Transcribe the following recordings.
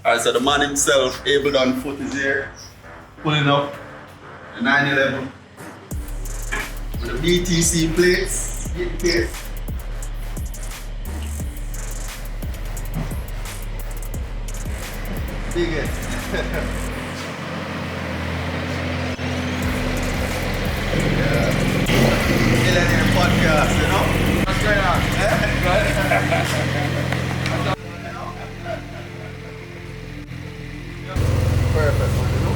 Alright, so the man himself, Able-Don Foote, is here, pulling up the 911 with the BTC plates. Get the case. Big it. Billionaire podcast, you know? What's going on? Perfect, man, you know?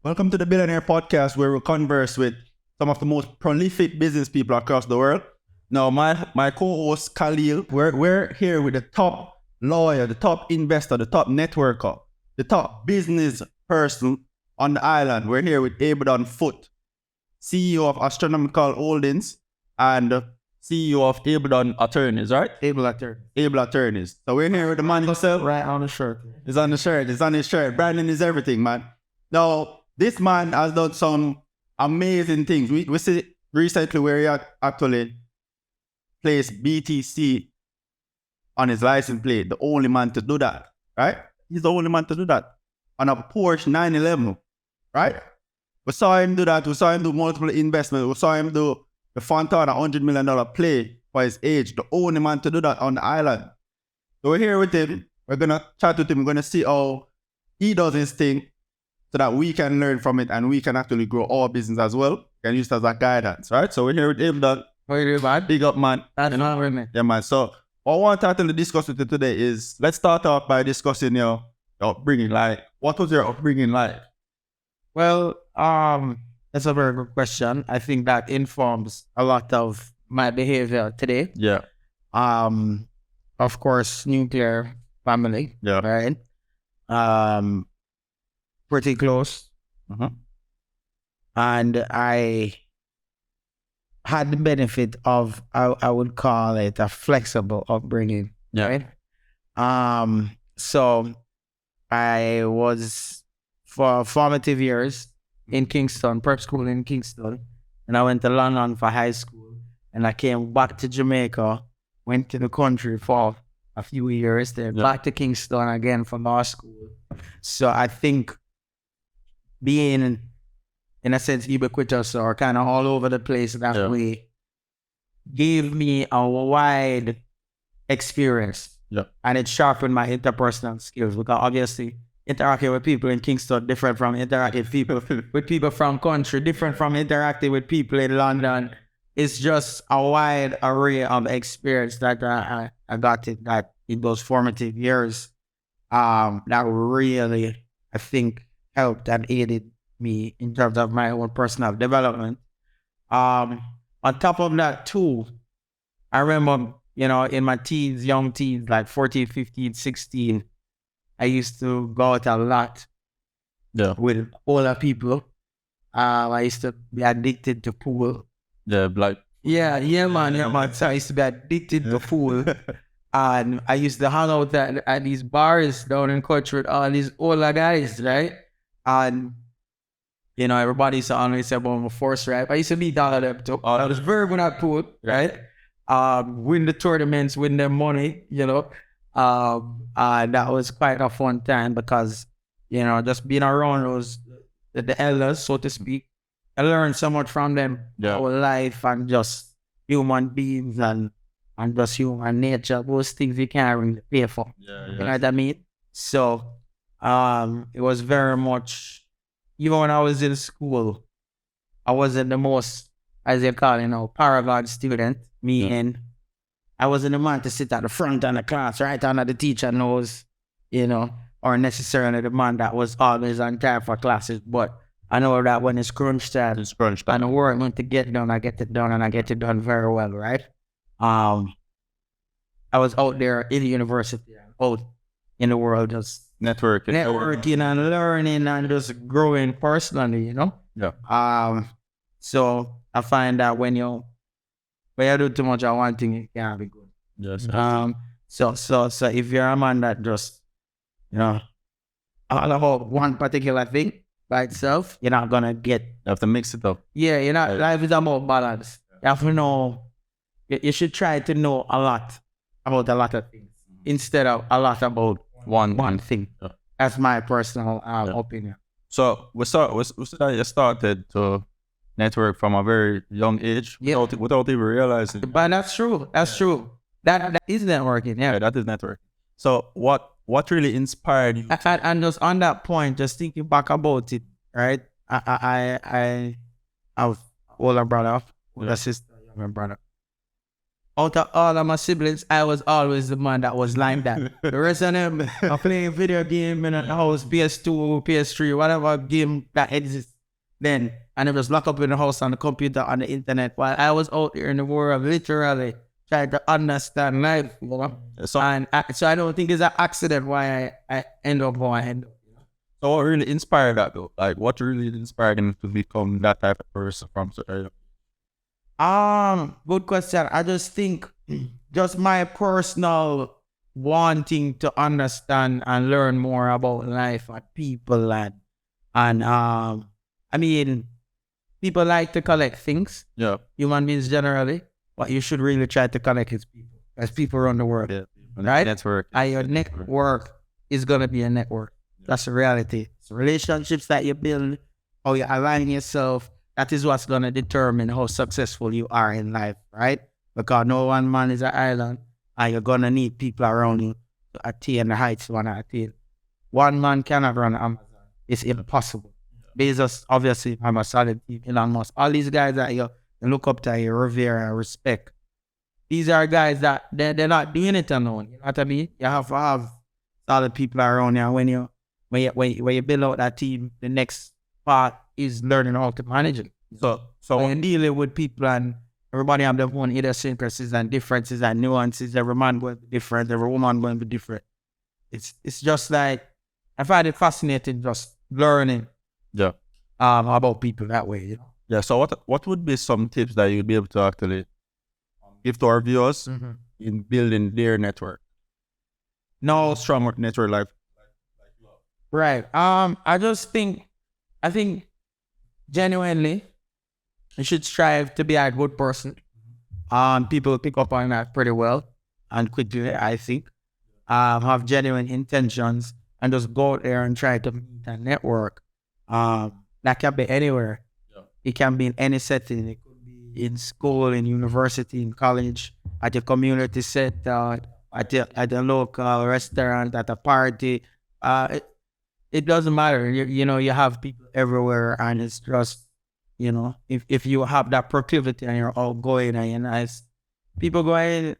Welcome to the Billionaire podcast, where we converse with some of the most prolific business people across the world. Now, my co-host Khalil, we're here with the top lawyer, the top investor, the top networker, the top business person on the island. We're here with Able-Don Foote, CEO of Astronomical Holdings and CEO of Able-Don Attorneys, right? Able Attorneys. So we're here with the man himself. Right on the shirt. It's on the shirt. It's on his shirt. Branding is everything, man. Now, this man has done some amazing things. We see recently where he actually placed BTC on his license plate. The only man to do that, right? He's the only man to do that on a Porsche 911, right? We saw him do that. We saw him do multiple investments. We saw him do the Fontana $100 million play for his age. The only man to do that on the island. So we're here with him. We're going to chat with him. We're going to see how he does his thing so that we can learn from it and we can actually grow our business as well. We can use it as a guidance, right? So we're here with him, Don. How you doing, man? Big up, man. That's not with me. Yeah, man. So what I want to actually discuss with you today is, let's start off by discussing your upbringing. Like, what was your upbringing like? Well, that's a very good question. I think that informs a lot of my behavior today. Yeah. Of course, nuclear family. Yeah. Right. Pretty close. And I had the benefit of, I would call it a flexible upbringing. Yeah. Right. So I was for formative years in Kingston, prep school in Kingston, and I went to London for high school, and I came back to Jamaica, went to the country for a few years, then back to Kingston again for law school. So I think being, in a sense, ubiquitous or kind of all over the place that way gave me a wide experience. Yeah. And it sharpened my interpersonal skills, because obviously interacting with people in Kingston different from interacting with people from country, different from interacting with people in London. It's just a wide array of experience that I got in those formative years that really, I think, helped and aided me in terms of my own personal development. On top of that too, I remember, in my teens, young teens, like 14, 15, 16, I used to go out a lot with older people. I used to be addicted to pool. Yeah, like. Yeah, man. So I used to be addicted to pool. And I used to hang out at these bars down in country with all these older guys, right? And, everybody used to always say about my force rap. I used to beat all of them too. I was very good at pool, right? Win the tournaments, win their money, that was quite a fun time because, just being around those, the elders, so to speak, I learned so much from them, our life and just human beings and just human nature, those things you can't really pay for. You know what I mean? So, it was very much, even when I was in school, I wasn't the most, as they call it, paragon student, and I wasn't the man to sit at the front of the class, right under the teacher nose, or necessarily the man that was always on time for classes. But I know that when it's crunch time, and the work meant to get done, I get it done, and I get it done very well, right? I was out there in the university, out in the world, just networking and learning and just growing personally, So I find that when you do too much of one thing, it can't be good. Yes. So if you're a man that just, all about one particular thing by itself, you're not gonna get. You have to mix it up. Yeah, life is about balance. You have to know you should try to know a lot about a lot of things instead of a lot about one thing. Yeah. That's my personal opinion. So we started to network from a very young age without even realizing. But that's true. That's true. That is networking. Yeah. That is networking. So what really inspired you? And just on that point, just thinking back about it, right? I have older brother, older sister, younger brother. Out of all of my siblings, I was always the man that was like that. The rest of them are playing video game in the house, PS2, PS3, whatever game that exists then. And it was locked up in the house on the computer, on the internet, while I was out here in the world, literally trying to understand life, you know? So I don't think it's an accident why I end up where I end up. So what really inspired that though? Like what really inspired him to become that type of person from so early? Good question. I just think just my personal wanting to understand and learn more about life and people and I mean, people like to collect things. Yeah. Human beings generally, but you should really try to connect with people as people around the world. Yeah. Right? Network. And your network is gonna be a network. That's the reality. It's relationships that you build, how you align yourself. That is what's gonna determine how successful you are in life, right? Because no one man is an island, and you're gonna need people around you to attain the heights you wanna attain. One man cannot run Amazon. It's impossible. Bezos, obviously, I'm a solid team. Elon Musk. All these guys that you look up to, you revere and respect. These are guys that they're not doing it alone. You know what I mean? You have to have solid people around you. When you build out that team, the next part is learning how to manage it. So when you're dealing with people and everybody have their own idiosyncrasies and differences and nuances, every man will be different, every woman will be different. It's just like, I find it fascinating just learning about people that way, you know. Yeah, so what would be some tips that you'd be able to actually give to our viewers in building their network? No strong network like right. I think genuinely you should strive to be a good person. People pick up on that pretty well and quickly, I think. Have genuine intentions and just go out there and try to meet a network. That can be anywhere. Yeah. It can be in any setting. It could be in school, in university, in college, at your community center, at a local restaurant, at a party. It doesn't matter. You know, you have people everywhere, and it's just, you know, if you have that proclivity and you're outgoing and you're nice, people go and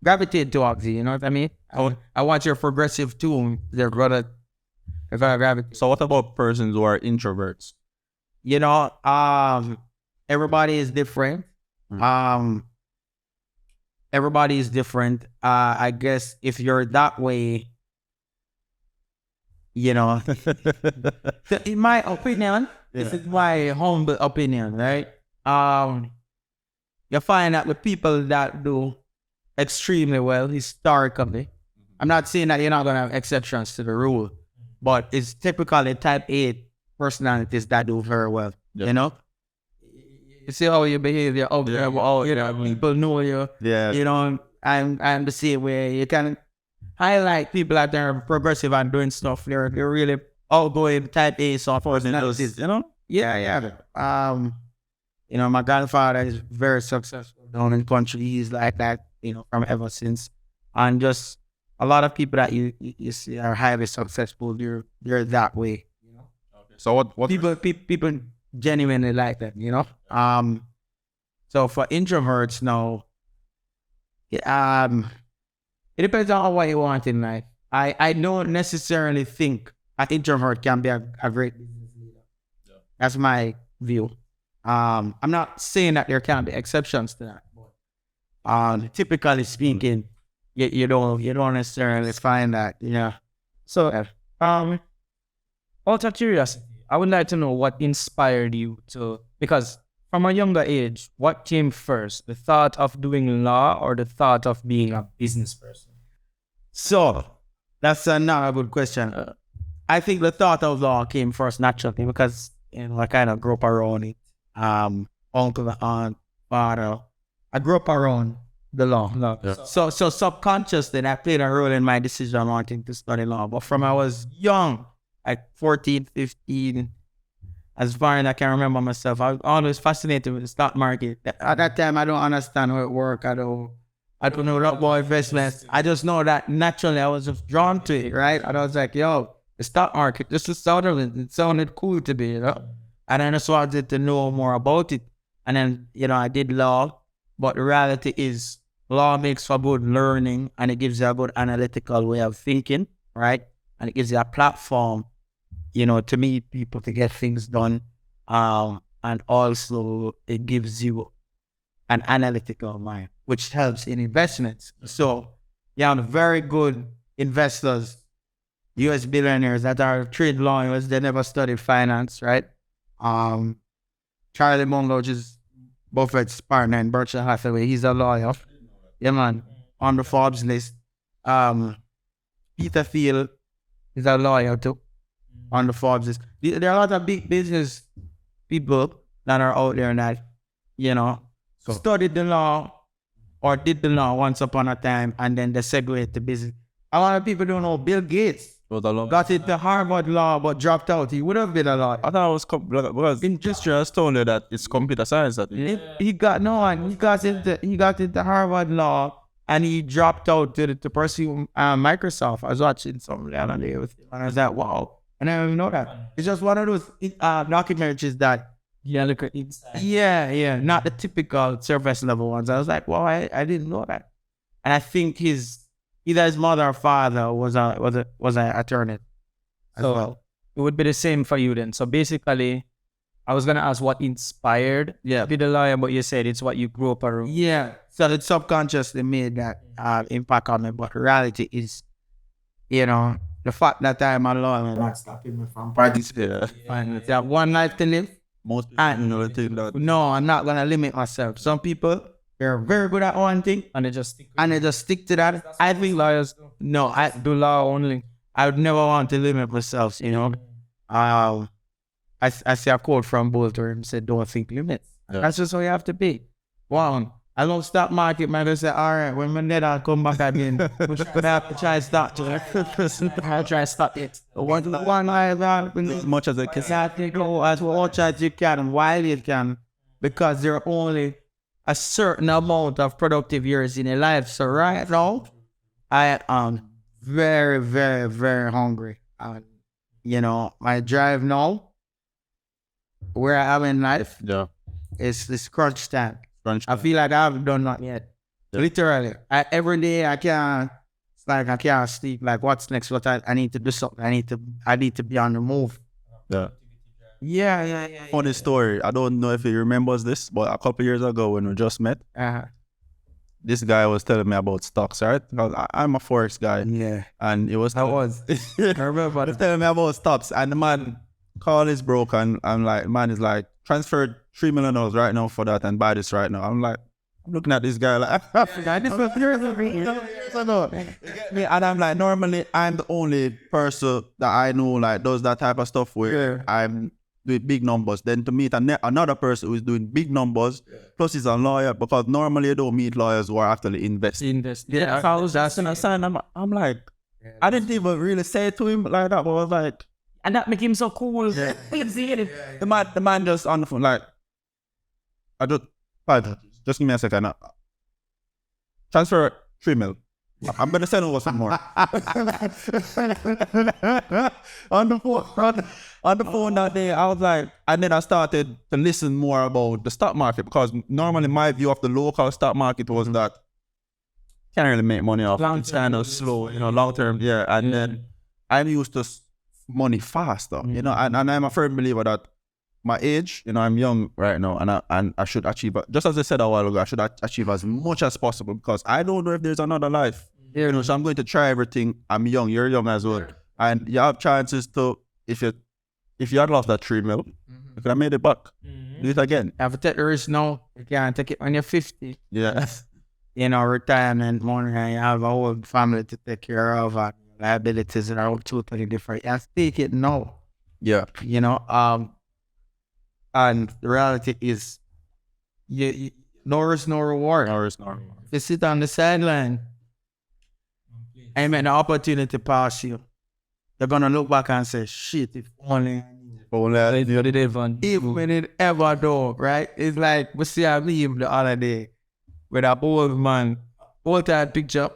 gravitate towards you. You know what I mean? I want your progressive too. They're gonna gravitate. So what about persons who are introverts? You know, everybody is different. Everybody is different. I guess if you're that way, you know, in my opinion, this is my humble opinion, right? You find that the people that do extremely well historically, I'm not saying that you're not going to have exceptions to the rule, but it's typically type A personalities that do very well, you know? You see how you behave, you know, people know you, you know, I'm the same way. You can highlight people that are progressive and doing stuff. They're really outgoing type A sort of personalities, you know? Yeah. You know, my grandfather is very successful down in the country. He's like that, you know, from ever since. And just a lot of people that you see are highly successful. They're that way, you know? Okay. So what people genuinely like them, you know? So for introverts now, it depends on what you want in life. I don't necessarily think an introvert can be a great business leader. Yeah. That's my view. I'm not saying that there can't be exceptions to that, but typically speaking, you don't necessarily find that. Yeah. So out of curiosity, I would like to know what inspired you to, because from a younger age, what came first, the thought of doing law or the thought of being a business person? So that's another good question. I think the thought of law came first naturally because, you know, I kind of grew up around it. Uncle, aunt, father. I grew up around the law. Yeah. So subconsciously that played a role in my decision wanting to study law. But from I was young, like 14, 15, as far as I can remember myself, I was always fascinated with the stock market. At that time, I don't understand how it works. I don't know about investments. I just know that naturally I was just drawn to it, right? And I was like, yo, the stock market, this is Sutherland. It sounded cool to me, you know? And I just wanted to know more about it. And then, I did law, but the reality is law makes for good learning and it gives you a good analytical way of thinking, right? And it gives you a platform, to meet people, to get things done. And also it gives you an analytical mind, which helps in investments. So you have very good investors, US billionaires that are trade lawyers, they never studied finance, right? Charlie Munger, which is Buffett's partner in Berkshire Hathaway, he's a lawyer. Yeah, man, on the Forbes list. Peter Thiel is a lawyer too, on the Forbes list. There are a lot of big business people that are out there that, studied the law or did the law once upon a time and then they segue to business. A lot of people don't know Bill Gates got into Harvard Law but dropped out. He would have been a lawyer. I thought it was because just told you that it's computer science. He got into Harvard Law and he dropped out to pursue Microsoft. I was watching something the other day with him and I was like, wow. And I didn't even know that. It's just one of those documentaries that look at inside. Yeah, not the typical surface level ones. I was like, wow, I didn't know that. And I think either his mother or father was an attorney as well. It would be the same for you then. So basically, I was gonna ask what inspired to be the lawyer, but you said it's what you grew up around. Yeah. So it subconsciously made that impact on me. But the reality is, the fact that I'm a lawyer is not stopping me from participating. I have one life to live. Most people think that. No, I'm not gonna limit myself. Some people, they're very good at one thing And they just stick to that. I think lawyers, no, I do law only. I would never want to limit myself, I see a quote from Bolter and said, don't think limits. Yeah. That's just how you have to be. One, I love stock market, man. I say, all right, when my net I come back again, we should have to try to start I'll try to start it. One I As much as I can. go as much as you can and while you can, because there are only a certain amount of productive years in your life. So right now, I am very, very, very hungry. My drive now, where I am in life, is this crunch time. I feel like I haven't done that yet. Yeah. Literally, every day I can't sleep. Like, what's next? What I need to do something. I need to be on the move. Yeah. Funny story. I don't know if he remembers this, but a couple years ago when we just met, this guy was telling me about stocks, right? Because I'm a forex guy. Yeah. And it was. I remember. He was telling me about stocks, and the man call is broke, and I'm like, man is like, transferred $3 million right now for that and buy this right now. I'm looking at this guy like, and I'm like, normally I'm the only person that I know like does that type of stuff where I'm doing big numbers. Then to meet another person who is doing big numbers, plus he's a lawyer, because normally you don't meet lawyers who are actually investing. Yeah, I'm like, I didn't even really say it to him like that, but I was like, and that make him so cool. Yeah. The man just on the phone like, just give me a second. Transfer 3 mil. I'm gonna send over some more. on the phone that day, I was like, and then I started to listen more about the stock market, because normally my view of the local stock market was that can't really make money off. It's kind of slow, long term. Yeah, and then I'm used to money faster, and I'm a firm believer that my age, I'm young right now, and I should achieve, just as I said a while ago, I should achieve as much as possible, because I don't know if there's another life. So I'm going to try everything. I'm young, you're young as well, and you have chances to, if you had lost that 3 mil, you could have made it back. Do it again. You have to take the risk now. You can't take it when you're 50. Yeah. Retirement money, and you have a whole family to take care of, and liabilities are all totally different. You have to take it now. Yeah. And the reality is, no risk, no reward. You sit on the sideline and when the opportunity pass you, you're gonna look back and say, shit, if only even when it ever do, right? It's like we see a meme the other day with a old man, old time picture,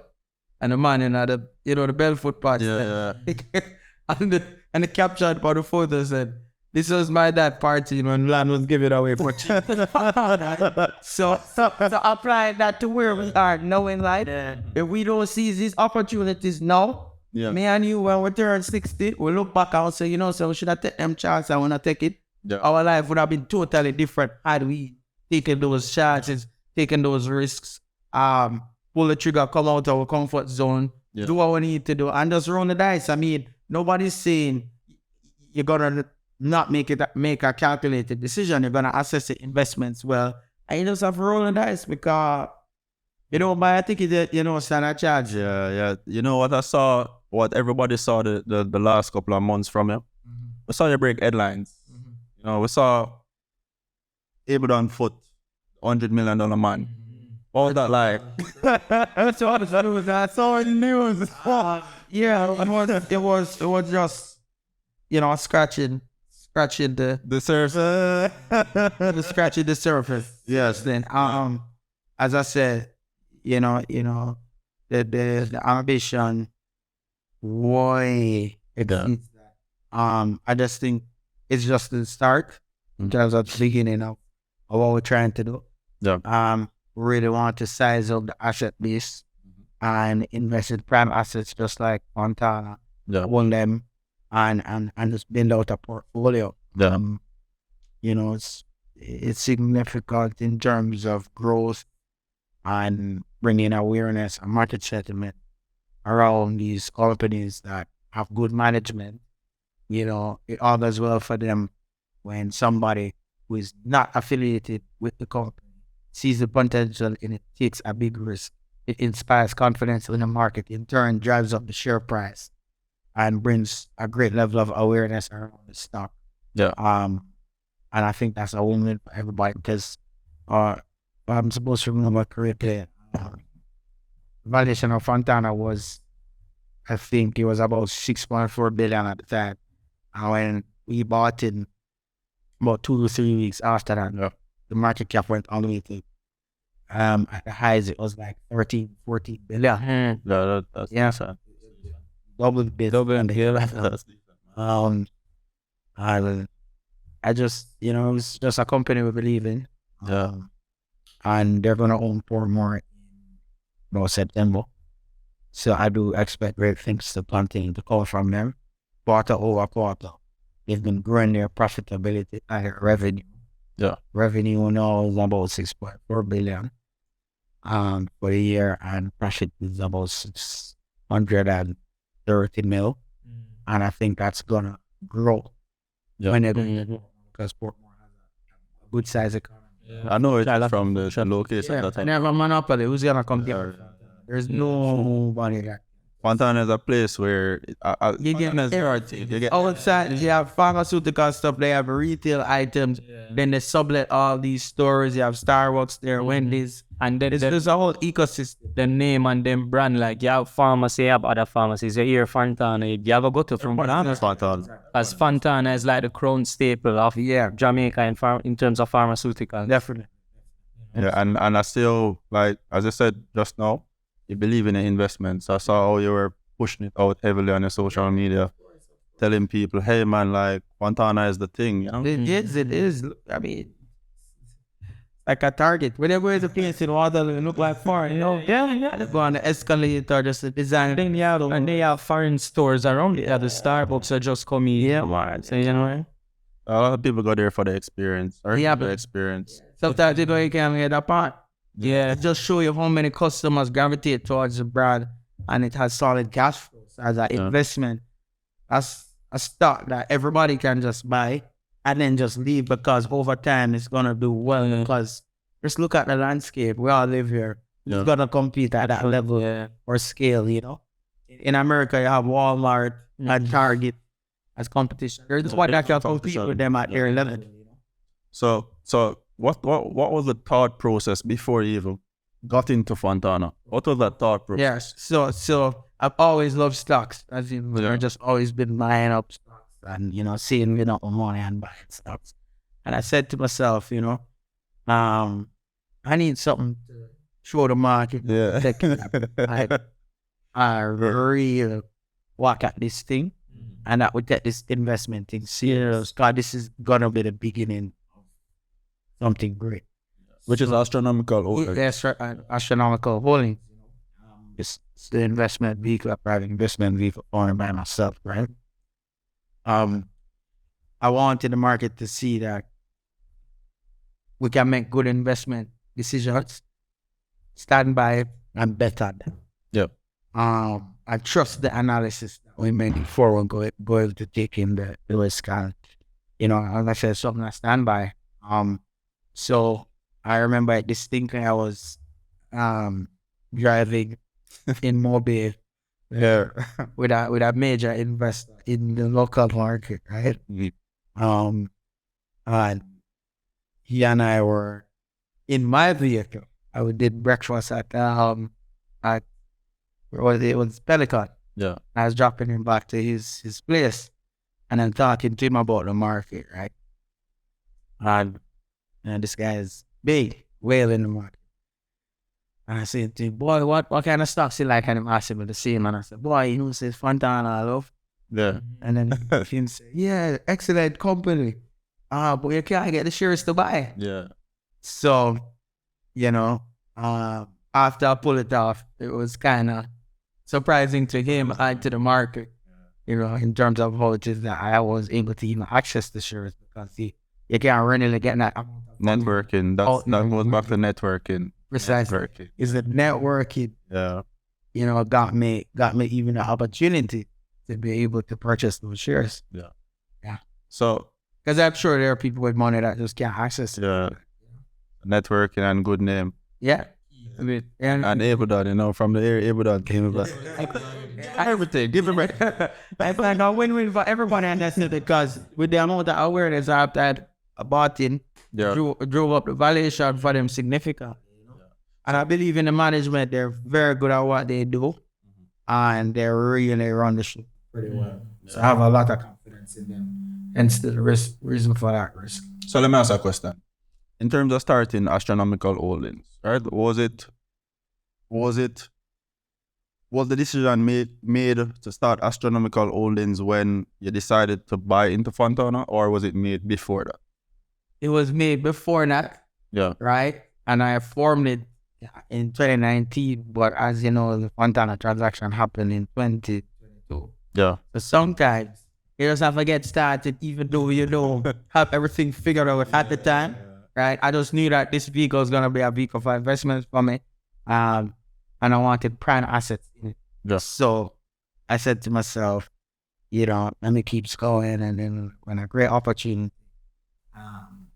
and the man in the barefoot patch. and the caption for the photo said, "This was my dad party when land was given away for cheap." so apply that to where we are, knowing like if we don't seize these opportunities now, me and you when we turn 60, we look back and say, so we should have taken them chances. I wanna take it. Our life would have been totally different had we taken those chances, taken those risks, pull the trigger, come out of our comfort zone, do what we need to do, and just roll the dice. I mean, nobody's saying you're gonna not make a calculated decision. You're gonna assess the investments well, and you just have to roll the dice because you don't buy a ticket, stand a charge. Yeah. You know what I saw? What everybody saw the last couple of months from you. We saw you break headlines. We saw Able-Don Foote, $100 million man. What was that like? That's what I saw in the news. It was just, scratching the surface. Scratching the surface. Yes. Then, as I said, the ambition, why exceeds that. I just think it's just the start in terms of the beginning of what we're trying to do. Yeah. Really want to size up the asset base and invest in prime assets just like Fontana. Own them and just build out a portfolio. It's significant in terms of growth and bringing awareness and market sentiment around these companies that have good management. It all goes well for them when somebody who is not affiliated with the company sees the potential and it takes a big risk. It inspires confidence in the market, in turn drives up the share price and brings a great level of awareness around the stock. And I think that's a win-win for everybody because I'm supposed to remember correctly, valuation of Fontana was, I think it was about 6.4 billion at the time. And when we bought it about 2 to 3 weeks after that, the market cap went all the way to, at the highs, it was like 13, 14 billion. That's Double the hill. I just, it's just a company we believe in. And they're going to own 4 more in about September. So I do expect great things to continue to come from them. Quarter over quarter, they've been growing their profitability and their revenue. Revenue now is about 6.4 billion for the year, and profit is about 630 mil. And I think that's gonna grow when it because Portmore has a good size economy. I know it's from the location. And they have a monopoly. Who's gonna come here? There's nobody there. Fontana is a place where you get outside, you have pharmaceutical stuff, they have retail items, then they sublet all these stores, you have Starbucks there, Wendy's, and then there's a whole ecosystem. The name and then brand, like you have pharmacy, you have other pharmacies. You hear Fontana, you ever go to Fontana? As Fontana is like the crown staple of Jamaica in terms of pharmaceutical. Definitely. And I still, like, as I said just now, you believe in the investments. I saw how you were pushing it out heavily on your social media, telling people, hey man, like Fontana is the thing, It is. I mean, like a target. Whenever there's a place in water, it look like foreign, They go on the escalator, just the design. And they have foreign stores around it. The Starbucks are just coming. So, a lot of people go there for the experience. The experience. Sometimes you can't get that part. Just show you how many customers gravitate towards the brand, and it has solid cash flows as an investment. That's a stock that everybody can just buy and then just leave because over time it's gonna do well. Because just look at the landscape. We all live here. It's gonna compete at that level or scale. In America, you have Walmart and Target as competition. There's one that can compete with them at their level. So what was the thought process before you even got into Fontana? What was that thought process? Yes. So I've always loved stocks. As in, I've just always been buying up stocks and, you know, saving up money and buying stocks. And I said to myself, you know, I need something to show the market. Yeah. I really walk at this thing, and that would get this investment thing serious. God, this is gonna be the beginning of something great. Which is Astronomical Holdings. Yes, right. Astronomical Holdings. It's the investment vehicle, a private investment vehicle owned by myself, right? I wanted the market to see that we can make good investment decisions, stand by and bet on them. Yeah. I trust the analysis that we make before we go to take in the risk. And, you know, as I said, something I stand by. So I remember distinctly I was driving in Mobile with a major investor in the local market, right? And he and I were in my vehicle. I did breakfast at it was Pelican. Yeah. I was dropping him back to his place, and I'm talking to him about the market, right? And this guy is big, well in the market. And I said to him, boy, what kind of stocks you like? And I'm asking him the same. And I said, boy, you know, it says Fontana, I love. Yeah. And then he said, yeah, excellent company. But you can't get the shares to buy. Yeah. So, you know, after I pulled it off, it was kind of surprising to him and to the market, you know, in terms of how it is that I was able to even access the shares, because you can't really get that. Networking. That goes back to networking. Precisely. Networking. Is it networking? Yeah. You know, got me even the opportunity to be able to purchase those shares. Yeah. Yeah. So, because I'm sure there are people with money that just can't access it. yeah, networking and good name. Yeah. I mean, And Able-Don, you know, from the area, Able-Don came about. everything. Give it right. I find a win-win for everybody, and that's it, because with the amount of awareness I've had about it, drove up the valuation for them significant. And I believe in the management, they're very good at what they do, and they really run the ship pretty well. So I have a lot of confidence in them, and still the reason for that risk. So let me ask a question. In terms of starting Astronomical Holdings, right? Was the decision made to start Astronomical Holdings when you decided to buy into Fontana, or was it made before that? It was made before that. Yeah. Right? And I formed it in 2019, but as you know, the Fontana transaction happened in 2022. Yeah. So sometimes you just have to get started, even though you don't have everything figured out at the time. Right? I just knew that this vehicle is gonna be a vehicle for investments for me. And I wanted prime assets in it. Yeah. So I said to myself, you know, let me keep going, and then when a great opportunity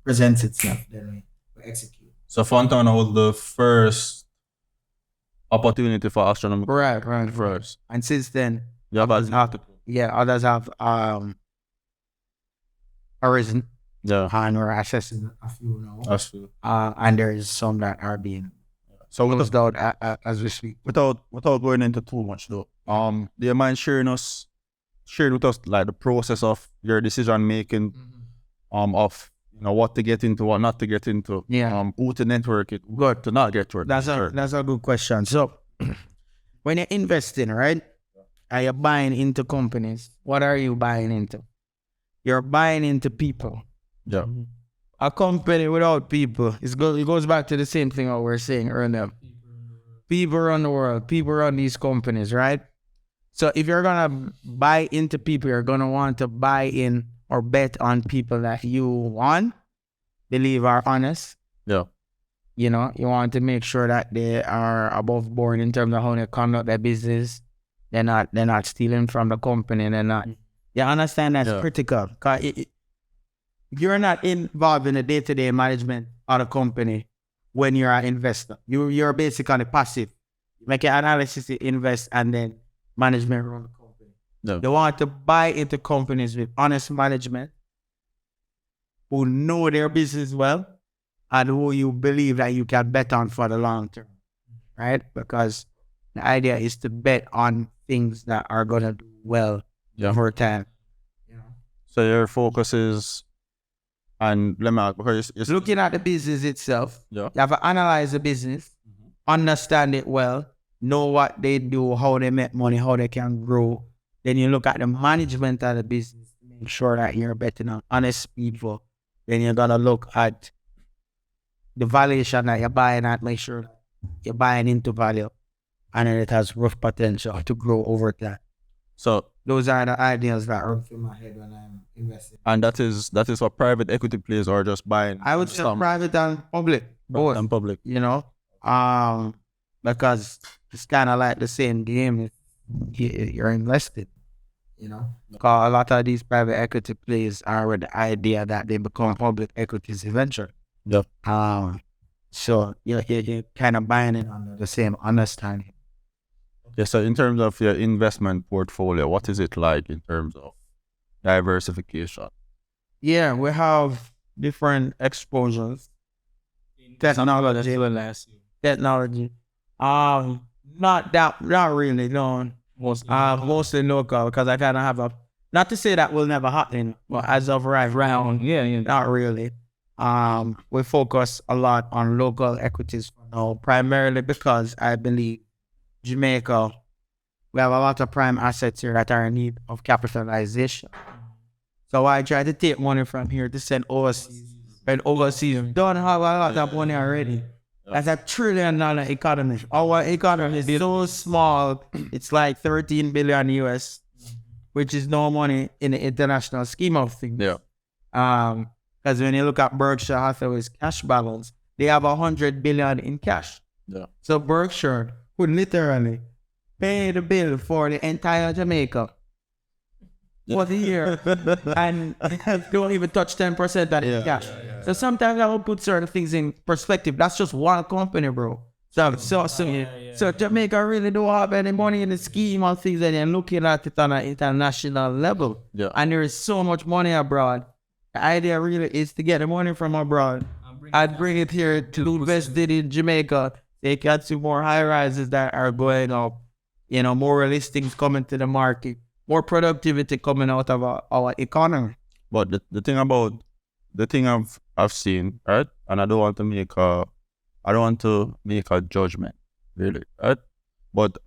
presents itself, then we execute. So Fontana was the first opportunity for Astronomical. Right. First. And since then, Others have arisen. Yeah. And we're accessing a few now. That's true. And there is some that are being closed out as we speak. Without going into too much though, do you mind sharing with us like the process of your decision making, of, you know, what to get into, what not to get into, who to network it, what to not get to it. That's a good question. So when you're investing, right, and you're buying into companies, what are you buying into? You're buying into people. Yeah. A company without people, it goes back to the same thing what we were saying earlier. People run the world. People run these companies, right? So if you're going to buy into people, you're going to want to buy in or bet on people that you believe are honest. Yeah. You know, you want to make sure that they are above board in terms of how they conduct their business. They're not stealing from the company. They're not. You understand that's critical. Because you're not involved in the day-to-day management of the company when you're an investor. You're basically passive. You make an analysis, you invest, and then management run the company. No. They want to buy into companies with honest management, who know their business well, and who you believe that you can bet on for the long term, right? Because the idea is to bet on things that are going to do well over time. So your focus is, and let me ask, because it's Looking at the business itself, Yeah. you have to analyze the business, understand it well, know what they do, how they make money, how they can grow. Then you look at the management of the business to make sure that you're betting on honest people. Then you're going to look at the valuation that you're buying at, make sure that you're buying into value and then it has rough potential to grow over time. so, Those are the ideas that run through my head when I'm investing. and that is what private equity plays, or just buying. I would say some private and public, both. and public. You know, because it's kind of like the same game. You're invested, you know, because a lot of these private equity plays are with the idea that they become public equities eventually. Yep. So you're kind of buying it under the same understanding. Yeah. So in terms of your investment portfolio, what is it like in terms of diversification? Yeah, we have different exposures. Technology. Not really, no. Mostly local, because I kind of have not to say that will never happen, but as of right now, not really. We focus a lot on local equities now, primarily because I believe Jamaica, we have a lot of prime assets here that are in need of capitalization. So I try to take money from here to send overseas. And overseas don't have a lot of money already. That's $1 trillion economy. Our economy is so small, it's like 13 billion US, which is no money in the international scheme of things. Yeah. Because when you look at Berkshire Hathaway's cash balance, they have 100 billion in cash. Yeah. So Berkshire would literally pay the bill for the entire Jamaica for the year and don't even touch 10% of the cash. So sometimes I will put certain things in perspective. That's just one company, bro. So Jamaica really don't have any money in the scheme of things, and they're looking at it on an international level. Yeah. And there is so much money abroad. The idea really is to get the money from abroad and bring it here to invest it in Jamaica. They can see more high rises that are going up, you know, more listings coming to the market, more productivity coming out of our economy. But the thing I've seen, right? And I don't want to make a judgment, really, right? But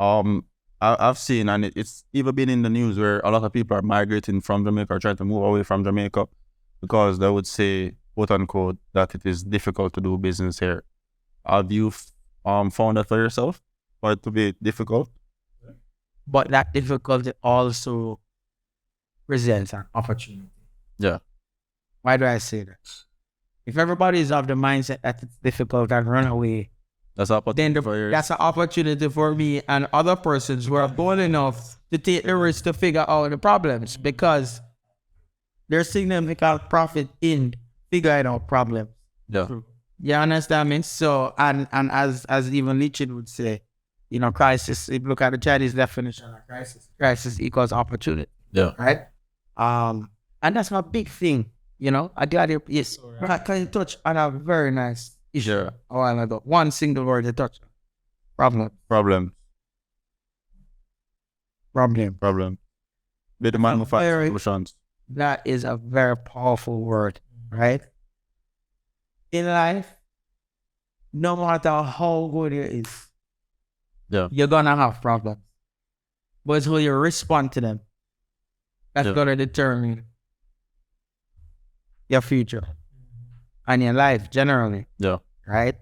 I've seen, and it's even been in the news where a lot of people are migrating from Jamaica or trying to move away from Jamaica because they would say, quote unquote, that it is difficult to do business here. Have you found that for yourself, for it to be difficult? But that difficulty also presents an opportunity. Yeah. Why do I say that? If everybody is of the mindset that it's difficult and run away, That's opportunity. that's an opportunity for me and other persons who are bold enough to take the risk to figure out the problems, because there's significant profit in figuring out problems. Yeah. You understand me? So, and as even Leachin would say, you know, crisis, if you look at the Chinese definition of crisis equals opportunity. Yeah. Right? And that's my big thing, you know. I got it. Yes. Right. Can you touch on a very nice issue a while ago? One single word to touch. Problem. With the manufacturing solutions. That is a very powerful word, right? In life, no matter how good it is, you're gonna have problems. But it's how you respond to them that's gonna determine your future and your life generally. Yeah. Right?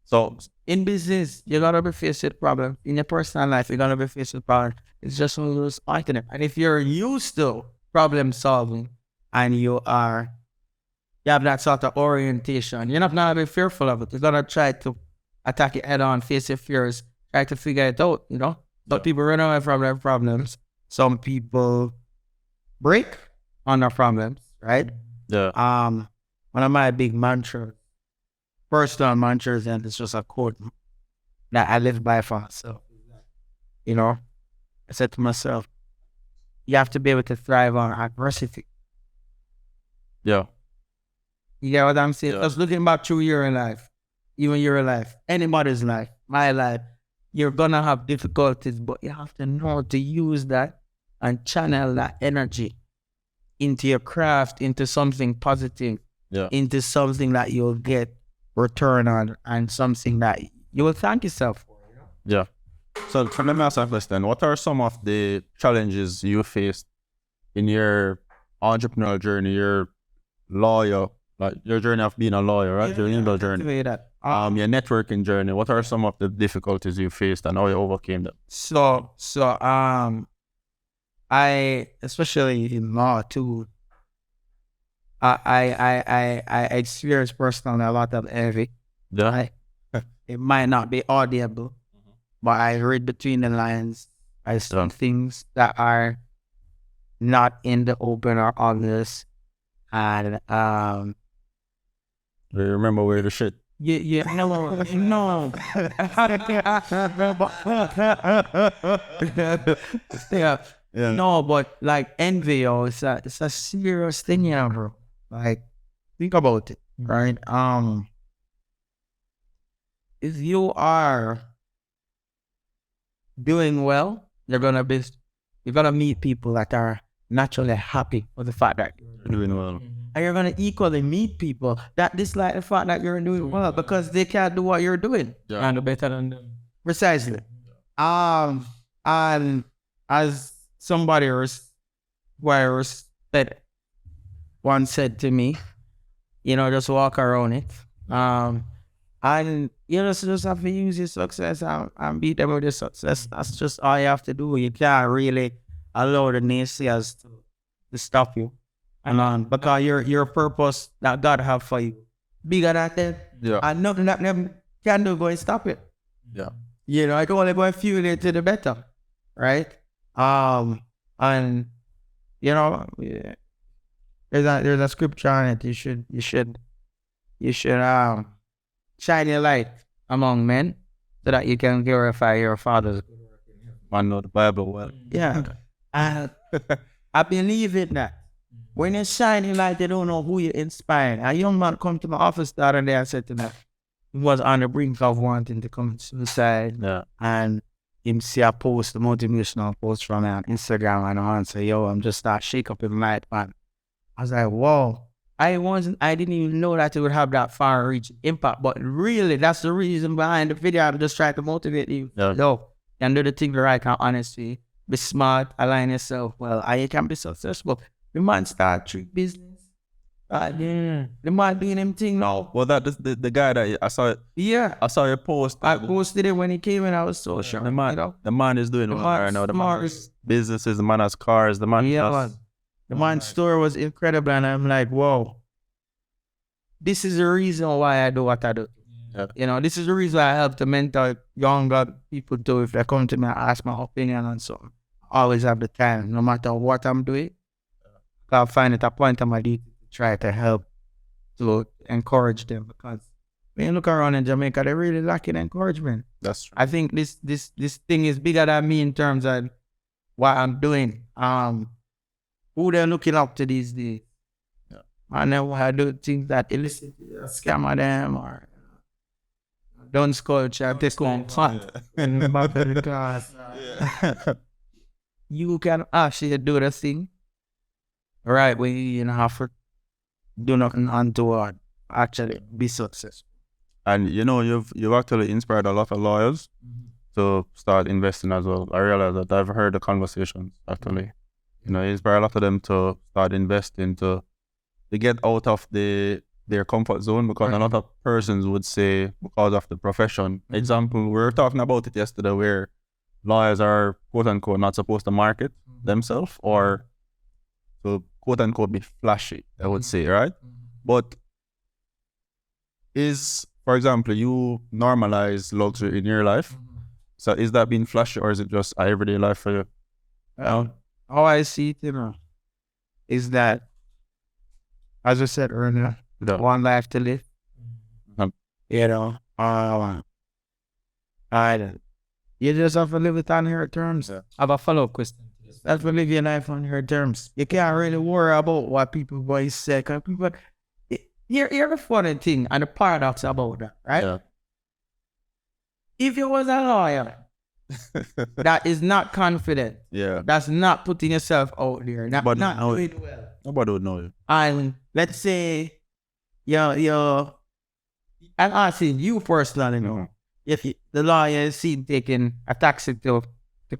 So in business, you're gonna be faced with problems. In your personal life, you're gonna be faced with problems. It's just how you respond to them. And if you're used to problem solving and you have that sort of orientation, you're not gonna be fearful of it. You're gonna try to attack it head on, face your fears, try to figure it out, you know? Some people run away from their problems. Some people break on their problems, right? Yeah. One of my big mantras, personal mantras, and it's just a quote that I live by for myself. You know, I said to myself, you have to be able to thrive on adversity. Yeah. You get what I'm saying? Just looking back through your life, even your life, anybody's life, my life, you're gonna have difficulties, but you have to know to use that and channel that energy into your craft, into something positive, into something that you'll get return on, and something that you will thank yourself for. Yeah. So let me ask a question. What are some of the challenges you faced in your entrepreneurial journey, your lawyer, like your journey of being a lawyer, right? Your legal journey. Your networking journey. What are some of the difficulties you faced and how you overcame them? So I, especially in law too, I experienced personally a lot of envy. Yeah. It might not be audible, but I read between the lines. I see things that are not in the open or obvious, and Do you remember where the shit? no. No, but like envy, it's a serious thing, bro. Like, think about it, right? If you are doing well, you're gonna meet people that are naturally happy with the fact that you're doing well. And you're gonna equally meet people that dislike the fact that you're doing well because they can't do what you're doing. Yeah. And better than them. Precisely. And as somebody once said to me, just walk around it. And you just have to use your success and beat them with your success. That's just all you have to do. You can't really allow the naysayers to stop you. And because your purpose that God have for you bigger than them. Yeah. And nothing that them can do go and stop it. Yeah. I can only go and fuel it to the better. Right? And there's a scripture on it. You should shine your light among men so that you can glorify your Father. I know the Bible well. Yeah. I believe in that. When you shine your light, they don't know who you inspired. A young man come to my office the other day and said to me, he was on the brink of wanting to commit suicide. Yeah. And him see a post, a motivational post from me on Instagram, and I say, yo, I'm just start shake up in light, man. I was like, whoa. I didn't even know that it would have that far-reaching impact, but really, that's the reason behind the video. I'm just trying to motivate you. Yeah. Yo, and do the thing the right and honestly. Be smart, align yourself well, and you can be successful. The man start treat business. The man doing him thing now. Well, that the guy that I saw. Yeah, I saw your post. I posted it when he came in. I was so sure. The man is doing well right now. The man has businesses. The man has cars. The man. The man's story was incredible, and I'm like, whoa. This is the reason why I do what I do. Yeah. This is the reason why I help to mentor younger people too. If they come to me and ask my opinion on something, I always have the time, no matter what I'm doing. I'll find it a point of my duty to try to help to encourage them, because when you look around in Jamaica, they're really lacking encouragement. That's true. I think this thing is bigger than me in terms of what I'm doing. Who they're looking up to these days. Yeah. And then I do things that elicit a scam of them or don't sculpture, take home fat in the back of the class. You can actually do the thing right when you have to do nothing untoward, actually be successful. And you've actually inspired a lot of lawyers to start investing as well. I realize that I've heard the conversations actually. You inspire a lot of them to start investing to get out of their comfort zone, because a lot of persons would say because of the profession. Example, we were talking about it yesterday where lawyers are quote unquote not supposed to market themselves or to quote unquote be flashy, I would say, right? But for example, you normalize luxury in your life. So is that being flashy or is it just an everyday life for you? How I see it, is that, as I said earlier, one life to live. You just have to live it on your terms. I have a follow-up question. You have to live your life on your terms. You can't really worry about what people going to say. Cause people, Here's the funny thing and the paradox about that, right? Yeah. If you was a lawyer that is not confident, Yeah. that's not putting yourself out there, that But not no. doing well, Nobody would know you. and let's say you're I'm asking you personally, if the lawyer is seen taking a taxi to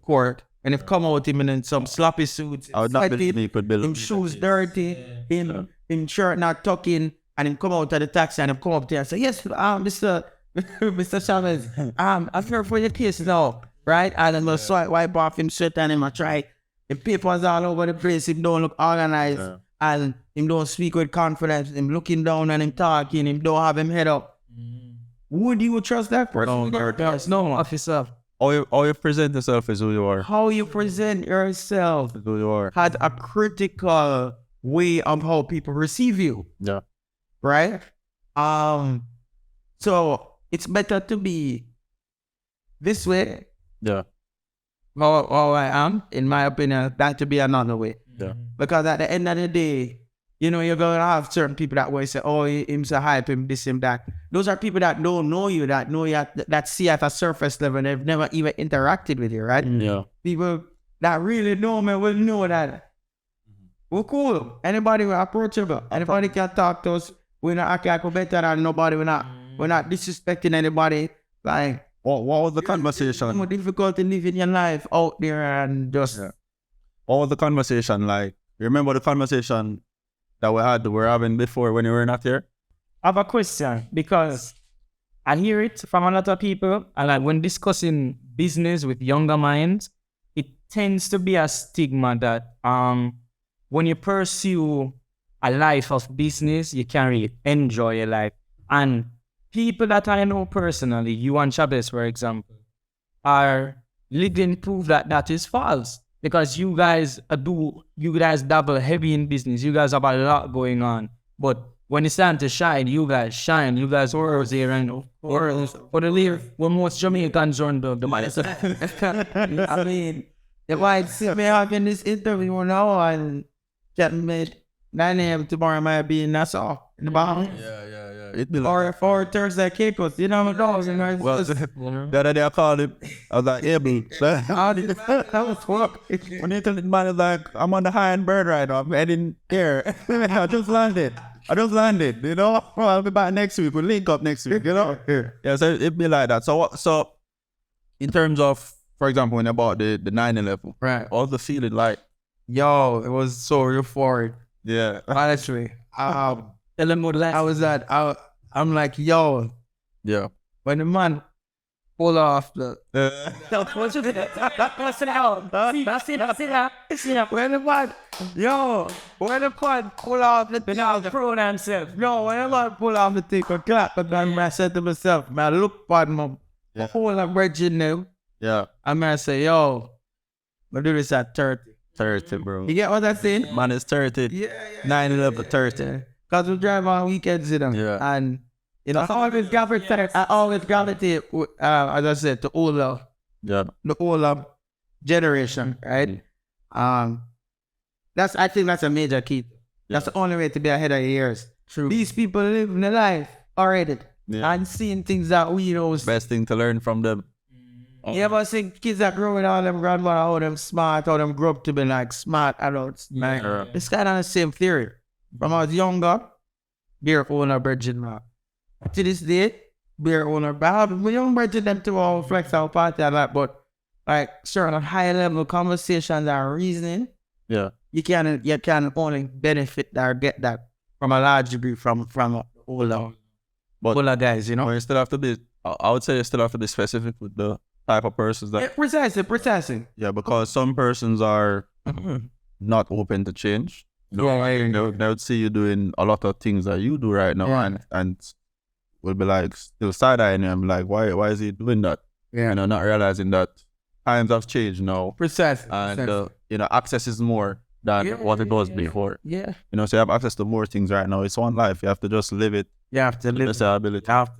court, and if come out him in some sloppy suits, I would not believe he could build him shoes dirty, him shirt not tucking, and him come out of the taxi and him come up there and say, yes, Mr. Mr. Chavez, I'm here for your case now, right? And then just wipe off him shirt and him a try. The papers all over the place, him don't look organized, and him don't speak with confidence, him looking down and him talking, him don't have him head up. Would you trust that person? No, officer. How you present yourself is who you are. How you present yourself Is who you are. had a critical way of how people receive you, Yeah. right? So it's better to be this way, Yeah. how I am, in my opinion, than to be another way. Yeah. Because at the end of the day, you know, you're going to have certain people that will say, oh, him's a hype, him this, him that. Those are people that don't know you, that know you, that see at a surface level, and they've never even interacted with you, right? Yeah. People that really know me will know that we're cool. Anybody will approachable. Anybody can talk to us. We're not acting like we're better than nobody. We're not disrespecting anybody. Like, What was the conversation? it's more difficult to live in your life out there and just... Yeah. What was the conversation like? You remember the conversation that we're having before when you were not here? I have a question because I hear it from a lot of people, and like when discussing business with younger minds, it tends to be a stigma that when you pursue a life of business, you can't really enjoy your life. And people that I know personally, you and Chavez, for example, are living proof that that is false. Because you guys dabble heavy in business. You guys have a lot going on. But when it's time to shine, you guys shine. You guys are there and or the lyric when most Jamaicans run the money. I mean, if I see me having this interview now and get made 9 a.m. tomorrow, might be in Nassau, in the Bahamas. Yeah. It be like Or Thursday Caicos, you know what I'm saying? well, the other day I called him. I was like, Able. That was work. When you tell the man is like, I'm on the high-end bird right now. I'm heading here. I just landed. You know? Well, I'll be back next week. We'll link up next week, you know? Yeah, so it'd be like that. So in terms of, for example, when you bought the 911, Right. what was the feeling like? Yo, it was so euphoric. Yeah. Honestly. Tell them what I was at, I'm like, yo, Yeah. when the man pull off the, when the man pull off the thing, when the man pull off the thing, I clap, but then I said to myself, man, look at my whole virgin now, Yeah. and I say, yo, I do this at 30. 30, bro. You get what I'm saying? Man is 30. Yeah. 9/11, 30. Because we drive on weekends, you know. Yeah. And, you know, I always gravitate, as I said, to older, Yeah. the older generation, right? I think that's a major key. That's the only way to be ahead of your years. True. These people living their life already and seeing things that we know. Best thing to learn from them. You ever see kids that grow with all them grandmother, how them smart, how them grow up to be like smart adults? Like, it's kind of the same theory. From I was younger, beer owner virgin man. To this day, beer owner, but I have my young virgin them to all flex our party and that, but like certain high level conversations and reasoning, Yeah. you can only benefit or get that from a large degree from older guys, you know? But you still have to be, I would say you still have to be specific with the type of persons that. Yeah, precisely. Yeah, because some persons are not open to change. You know, they would see you doing a lot of things that you do right now, and will be like still side-eyeing you. I'm like, why is he doing that? Yeah. You know, not realizing that times have changed now, Precisely. and you know, access is more than what it was before. Yeah. You know, so you have access to more things right now. It's one life. You have to just live it. You have to live That's the ability. You have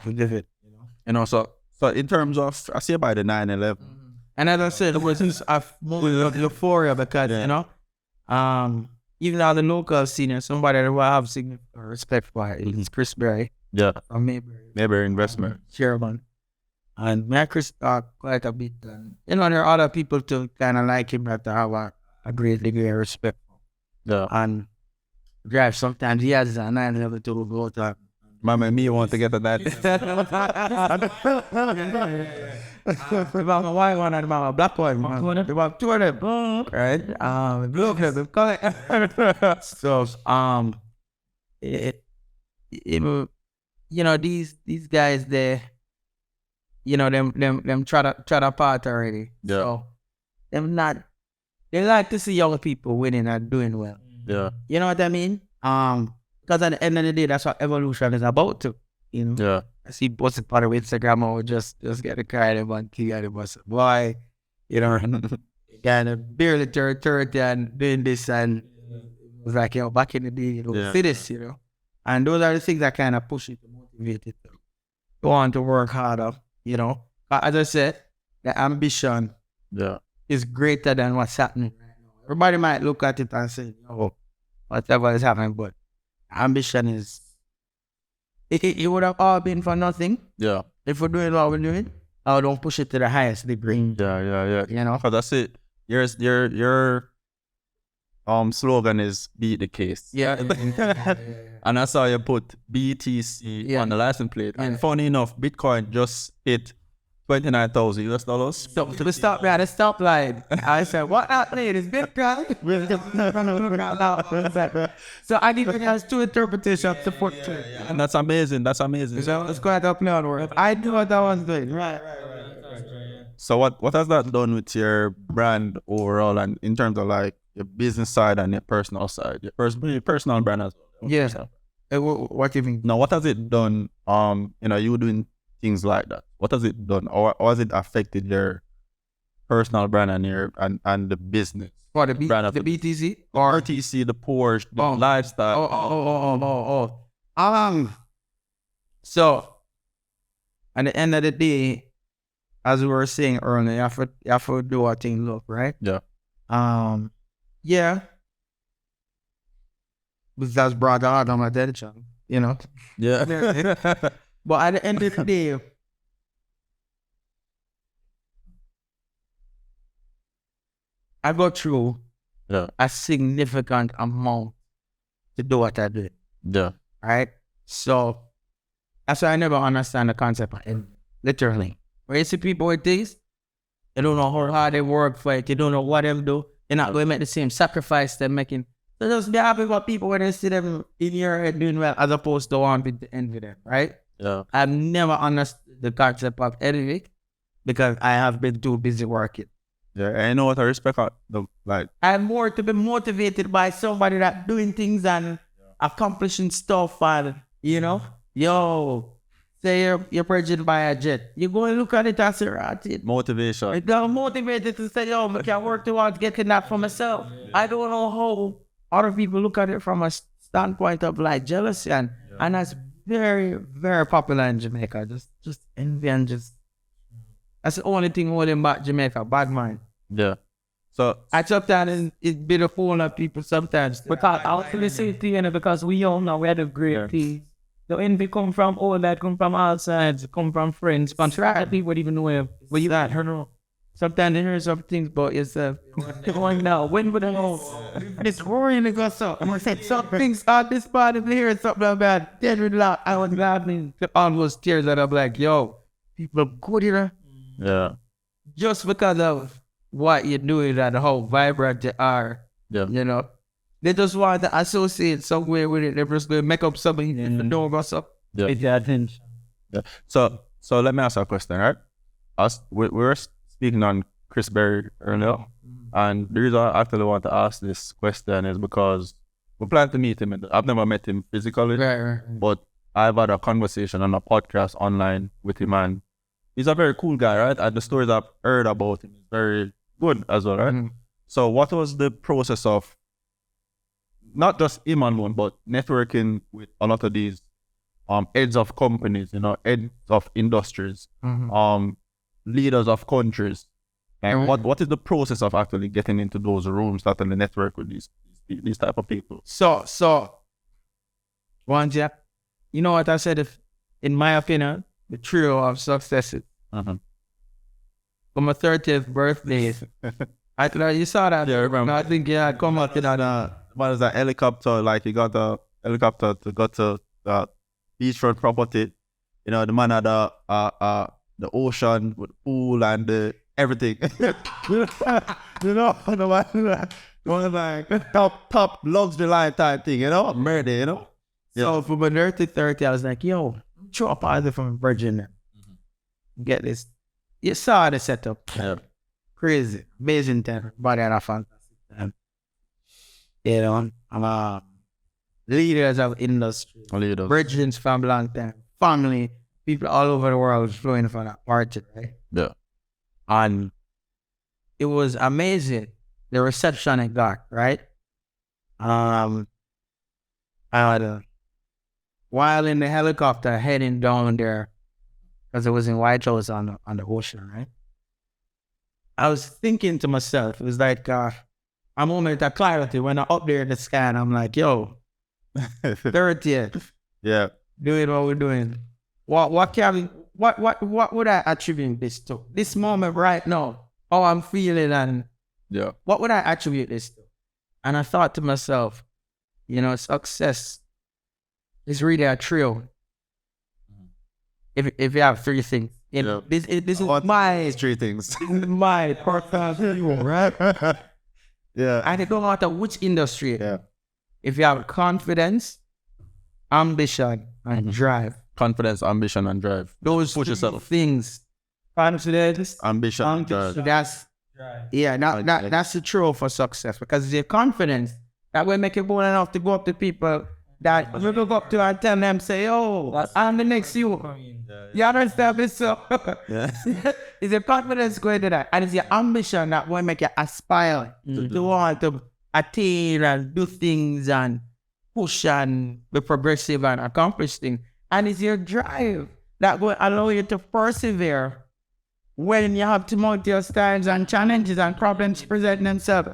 to live it. You know, so in terms of, I say by the 9/11. And as I said, it was a moment of euphoria because, you know, even on the local scene, somebody that will have significant respect for is Chris Berry Yeah. from Mayberry. Maybe investment. Chairman. And me and Chris talk quite a bit. And, there are other people to kind of like him that have a great degree of respect. Yeah. And drive sometimes he has a 911 to go to. Mama and me want to get to that. About a white one and about a black one. About two of them. Right? Blue of them. So, these guys, they, them try to part already. Yeah. So, they like to see young people winning and doing well. Yeah. You know what I mean? Because at the end of the day, that's what evolution is about too. Yeah. I see what's part of Instagram or just get a car and one key and bus. Why? Kind of barely 30 and doing this and it was like, back in the day, see this, And those are the things that kind of push you to motivate you to go on to work harder, As I said, the ambition is greater than what's happening right now. Everybody might look at it and say, whatever is happening, but ambition is, it would have all been for nothing. Yeah. If we're doing what we're doing, I don't push it to the highest degree. Yeah. Because that's it. Your slogan is beat the case. Yeah. And I saw you put BTC on the license plate. And funny enough, Bitcoin just hit $29,000. So to stop me at the stoplight, I said, "What happened? Is Bitcoin?" So I need to have two interpretations to put to it. And that's amazing. So it's quite up now. I knew what I was doing. Right. So what has that done with your brand overall, and in terms of like your business side and your personal side, your personal brand as well? Yeah. What do you mean? Now, what has it done? You doing things like that. What has it done, or has it affected your personal brand and the business? What, the BTC or RTC, the Porsche, the lifestyle? So at the end of the day, as we were saying earlier, you have to do what things look, right? Yeah. Yeah. Because that's brought out on my attention, Yeah. But at the end of the day, I go through a significant amount to do what I do. Yeah. Right? So that's why I never understand the concept of it. Literally. When you see people with this, they don't know how hard they work for it, they don't know what they do, they're not going to make the same sacrifice they're making. So just be happy for people when they see them in your head doing well, as opposed to wanting to envy them, right? Yeah. I've never understood the concept of envy because I have been too busy working. Yeah, and you know what I respect? I'm more to be motivated by somebody that doing things and accomplishing stuff and, say you're purchased by a jet. You go and look at it as a motivation. I'm motivated to say, I can work towards getting that for myself. I don't know how other people look at it from a standpoint of like jealousy and that's very, very popular in Jamaica. Just envy and that's the only thing holding back Jamaica, bad mind. Yeah. So I sometimes it's been a fool of people sometimes. Because I was going to say to you, because we all know we had a great team. The envy come from all that, come from outside, come from friends. Contract people even know where you at. Sometimes they hear some things about yourself. Going now, when would I know? It's worrying to go so. I'm going to say some things on this part of hearing something about dead with loud. I was laughing almost tears that I'm like, yo, people are good here. Yeah. Just because of what you're doing and how vibrant you are. Yeah. They just want to associate somewhere with it. They're just going to make up something and know what's up. Yeah. With your attention. Yeah. So let me ask you a question, right? We were speaking on Chris Berry earlier, and the reason I actually want to ask this question is because we plan to meet him. I've never met him physically, Right. but I've had a conversation on a podcast online with him, and he's a very cool guy, right? And the stories I've heard about him is very good as well, right? Mm-hmm. So what was the process of not just him alone, but networking with a lot of these heads of companies, heads of industries, leaders of countries? And what is the process of actually getting into those rooms, starting to network with these these type of people. So, Wanja, you know what I said? If, in my opinion, the trio of successes. For my 30th birthday, I thought you saw that. Yeah, I remember. I think come up to that. What is that helicopter? Like you got the helicopter to go to the beachfront property. You know, the man had the ocean with the pool and the everything. you know, the man like top luxury life type thing. You know, murder. You know. So for my 30, I was like, yo, show up either from Virginia. Get this. You saw the setup. Yeah. Crazy. Amazing time. But had a fantastic time. You know, leaders of industry. Leaders. Virgins from a long time. Family. People all over the world flowing for that party, right? Yeah. And it was amazing. The reception I got, right? I had while in the helicopter heading down there, because it was in White House on the ocean, right? I was thinking to myself, it was like a moment of clarity when I'm up there in the sky and I'm like, yo, 30th, Yeah. doing what we're doing. What would I attribute this to? This moment right now, how I'm feeling, and Yeah. what would I attribute this to? And I thought to myself, you know, success is really a trio. If you have three things. Yeah. This is my three things. my portfolio, right? Yeah. And it don't matter which industry. Yeah. If you have confidence, ambition, and drive. Confidence, ambition, and drive. Those Push three yourself. things. Confidence, Ambition, and drive. so that's that's the trio for success, because it's your confidence that will make you bold enough to go up to people that you go up to and tell them, say, oh, I'm the next you. You understand this? So Yeah. it's your confidence going to that, and it's your ambition that will make you aspire to want to attain and do things and push and be progressive and accomplish things. And it's your drive that will allow you to persevere when you have tumultuous times and challenges and problems present themselves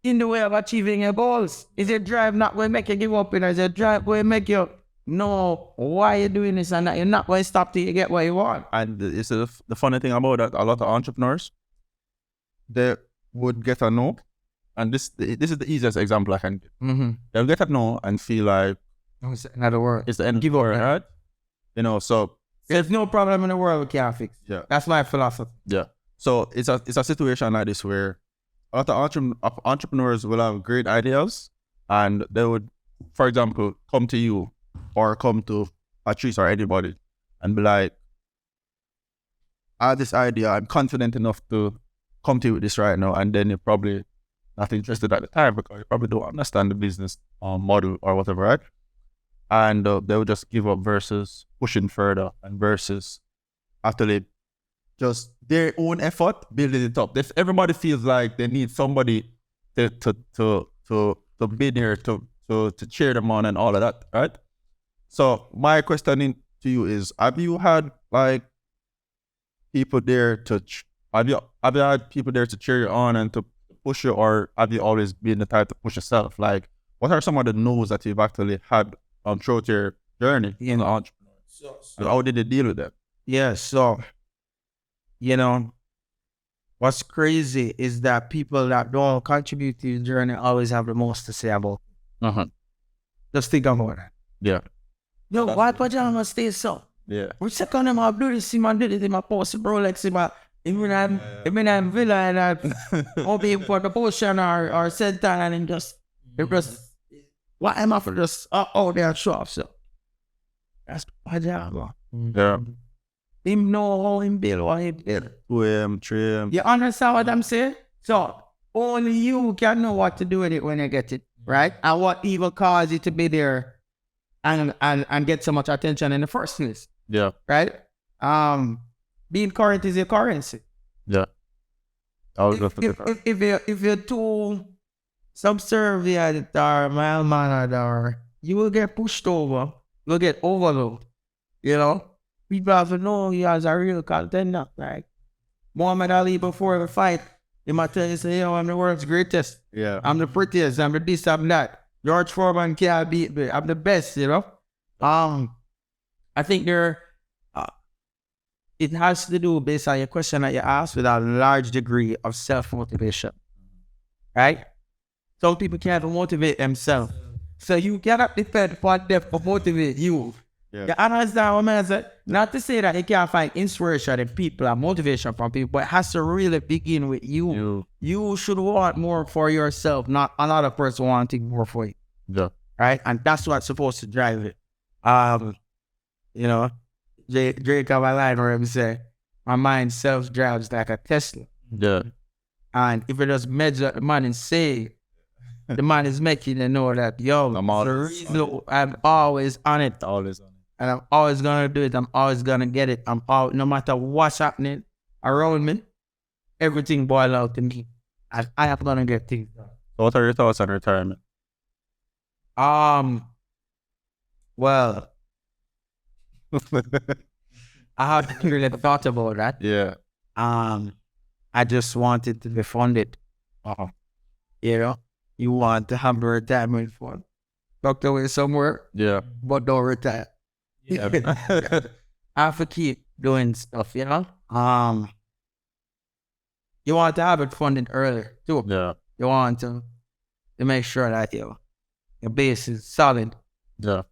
in the way of achieving your goals. Is your drive not going to make you give up? Is your drive going to make you know why you're doing this and that you're not going to stop till you get what you want? And it's the funny thing about that, a lot of entrepreneurs, they would get a no. And this is the easiest example I can give. They'll get a no and feel like In other words, it's the end. Give up, right? You know, so there's no problem in the world we can't fix. Yeah. That's my philosophy. yeah. So it's a situation like this where a lot of entrepreneurs will have great ideas, and they would, for example, come to you or come to Patrice or anybody and be like, I have this idea, I'm confident enough to come to you with this right now, and then you're probably not interested at the time because you probably don't understand the business model or whatever, right? And they would just give up versus pushing further, and versus actually just their own effort building it up. If everybody feels like they need somebody to be there to cheer them on and all of that, right? So my question to you is: have you had like people there to have you had people there to cheer you on and to push you, or have you always been the type to push yourself? Like, what are some of the no's that you've actually had throughout your journey in the entrepreneur? So how did you deal with that? Yeah, so, you know, what's crazy is that people that don't contribute to your journey always have the most to say about it. Just think about that. Yeah. Yo, why pajama stay so? Yeah. Which second time I do this, man, do this in my post, Rolex, in my, even I'm villa and I'll be for the potion or Santana and just, it was, what am I for just, there show off, so. That's pajama. Yeah. Him know how him build, what he build. 2 a.m., 3 a.m. You understand what I'm saying? So, only you can know what to do with it when you get it, right? And what even caused you to be there and get so much attention in the first place, Yeah. right? Being current is your currency. Yeah. If you're too subservient or mild-mannered, or you will get pushed over, you'll get overloaded, you know? People have to know you as a real contender. Like Muhammad Ali before the fight, He might tell you, say, yo, I'm the world's greatest. Yeah. I'm the prettiest. I'm the this, I'm that. George Foreman can't beat me. I'm the best, you know? I think it has to do, based on your question that you asked, with a large degree of self-motivation. Right? Some people can't motivate themselves. So you cannot depend on them to motivate you. Yeah. You understand what I said? Not to say that you can't find inspiration in people and motivation from people, but it has to really begin with you. You should want more for yourself, not another person wanting more for you. Yeah. Right? And that's what's supposed to drive it. You know, Drake have a line where he say, my mind self-drives like a Tesla. Yeah. And if it just measure the man and say, the man is making you know that, yo, I'm always on it. Always on it. And I'm always going to do it. I'm always going to get it. No matter what's happening around me, everything boils out to me. And I am going to get things done. So what are your thoughts on retirement? Well, I haven't really thought about that. Yeah. I just wanted to be funded. You know, you want to have a retirement fund. Tucked away somewhere. Yeah. But don't retire. Yeah. I have to keep doing stuff, you know? You want to have it funded earlier too. Yeah. You want to make sure that your base is solid. Yeah.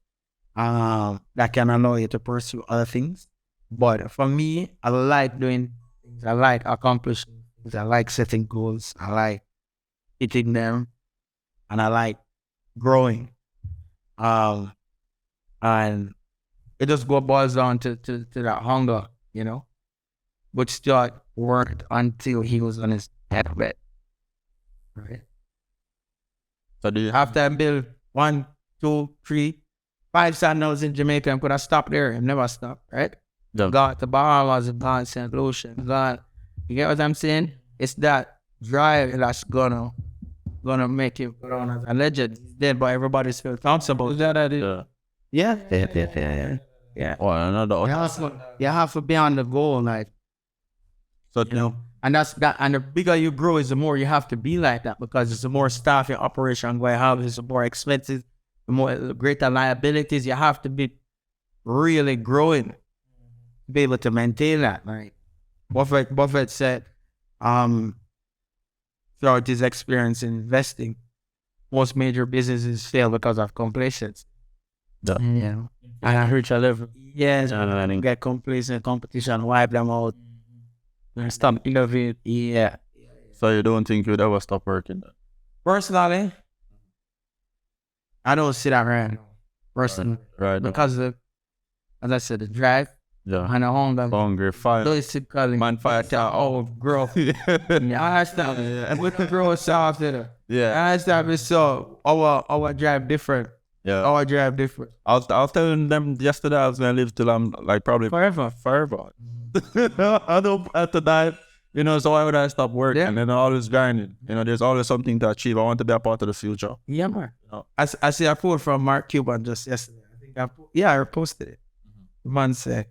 That can allow you to pursue other things. But for me, I like doing things. I like accomplishing things. I like setting goals. I like hitting them. And I like growing. And it just boils down to that hunger, you know? Which Stuart worked until he was on his deathbed. Right? So do you After I built 1, 2, 3, 5 sandals in Jamaica, and could have stopped there and never stopped, right? Yeah. Got the Bahamas, got St. Lucia, got, you get what I'm saying? It's that drive that's gonna make him put on as a legend. He's dead, but everybody's still comfortable. Is that it? Yeah. Yeah. Oh, another. You have to be on the goal, like, So you know. And that's that. And the bigger you grow, is the more you have to be like that, because it's the more staff your operation going to have, it's the more expenses, the greater liabilities. You have to be really growing to be able to maintain that. Right? Buffett said, throughout his experience in investing, most major businesses fail because of complacence. Yeah. You know, and I heard you live. Yes, get complacent, competition, wipe them out. And stop innovating. Yeah. So you don't think you'd ever stop working then? Personally, I don't see that right now. Personally. Right. Because of, as I said, the drive Yeah. and the hunger. Hungry, fire. Basically, Man, fire. growth. I understand. With the growth after. Yeah. I understand. So our drive different. Yeah. Our drive different. I was telling them yesterday I was gonna live till I'm like probably Forever. I don't have to die. You know, so why would I stop working? Yeah. And then always grinding. You know, there's always something to achieve. I want to be a part of the future. Yeah, man. Oh. I see a quote from Mark Cuban just yesterday. I reposted it. The man said,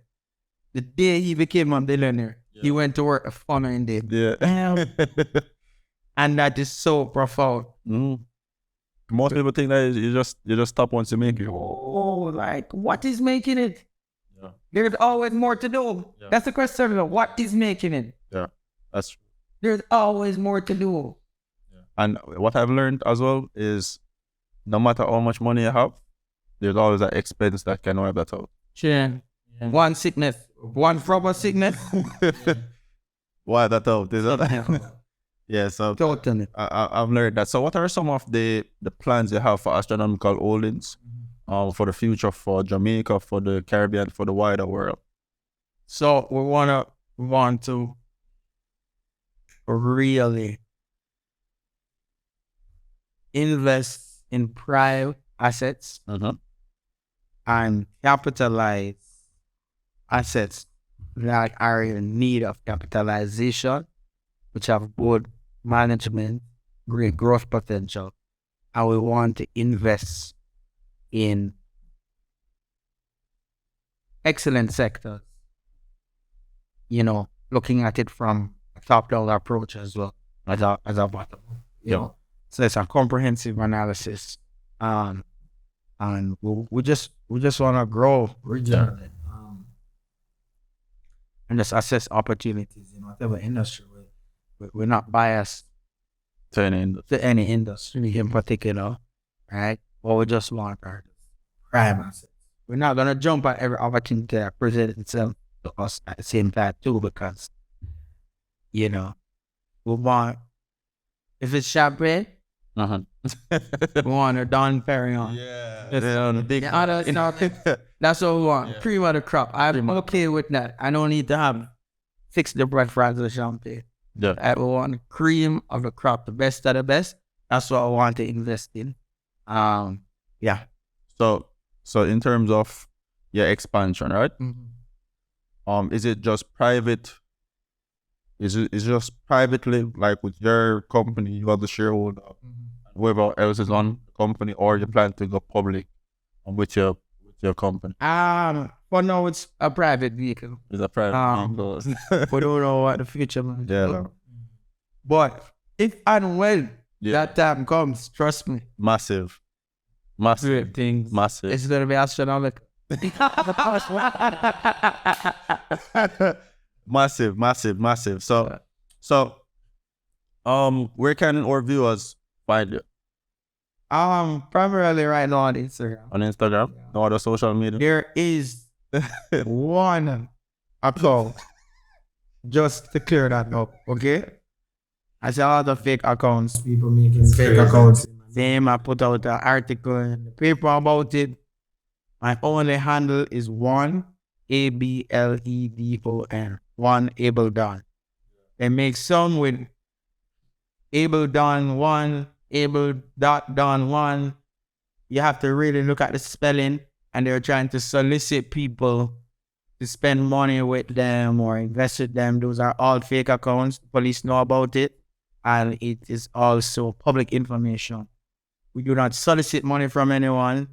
the day he became a billionaire, he went to work a following day. Yeah. And that is so profound. Most people think that you just stop once you make it. Oh, like, what is making it? Yeah. There's always more to do. Yeah. That's the question. What is making it? Yeah. That's true. There's always more to do. Yeah. And what I've learned as well is no matter how much money you have, there's always an expense that can wipe that out. Sure. One sickness. One proper sickness. Why that out? Is that? Yeah, so Totally. I've learned that. So what are some of the plans you have for Astronomical Holdings, for the future, for Jamaica, for the Caribbean, for the wider world? So we want to really invest in private assets and capitalize assets that are in need of capitalization, which have good management, great growth potential, and we want to invest in excellent sectors, you know, looking at it from a top-down approach as well. as a bottom. You know, so it's a comprehensive analysis. And we just want to grow regionally, and just assess opportunities in whatever industry. We're not biased to any industry in particular, right? But we just want our prime assets. We're not gonna jump at every opportunity that presents itself to us at the same time too, because we want, if it's champagne, we want a Don Perignon. That's what we want. Cream of the crop. I'm okay with that. I don't need to have fix the breakfast of champagne. Yeah. I want cream of the crop, the best of the best. That's what I want to invest in. Yeah. So in terms of your expansion, right? Is it just private? Is it just privately, like with your company, you are the shareholder, whoever else is on the company, or you plan to go public with your company? For now it's a private vehicle. It's a private vehicle. We don't know what the future might be. Yeah. But if and when that time comes, trust me. Massive Things. Massive. It's gonna be astronomical. Massive. So, where can our viewers find you? Primarily right now on Instagram. On Instagram? No other social media? There is one account, just to clear that up, okay? I see all the fake accounts, people making fake accounts. Same, I put out an article in the paper about it. My only handle is one Abledon, one Able-Don. They make some with Able-Don 1, Able.Don 1. You have to really look at the spelling, and they're trying to solicit people to spend money with them or invest with them. Those are all fake accounts. The police know about it, and it is also public information. We do not solicit money from anyone.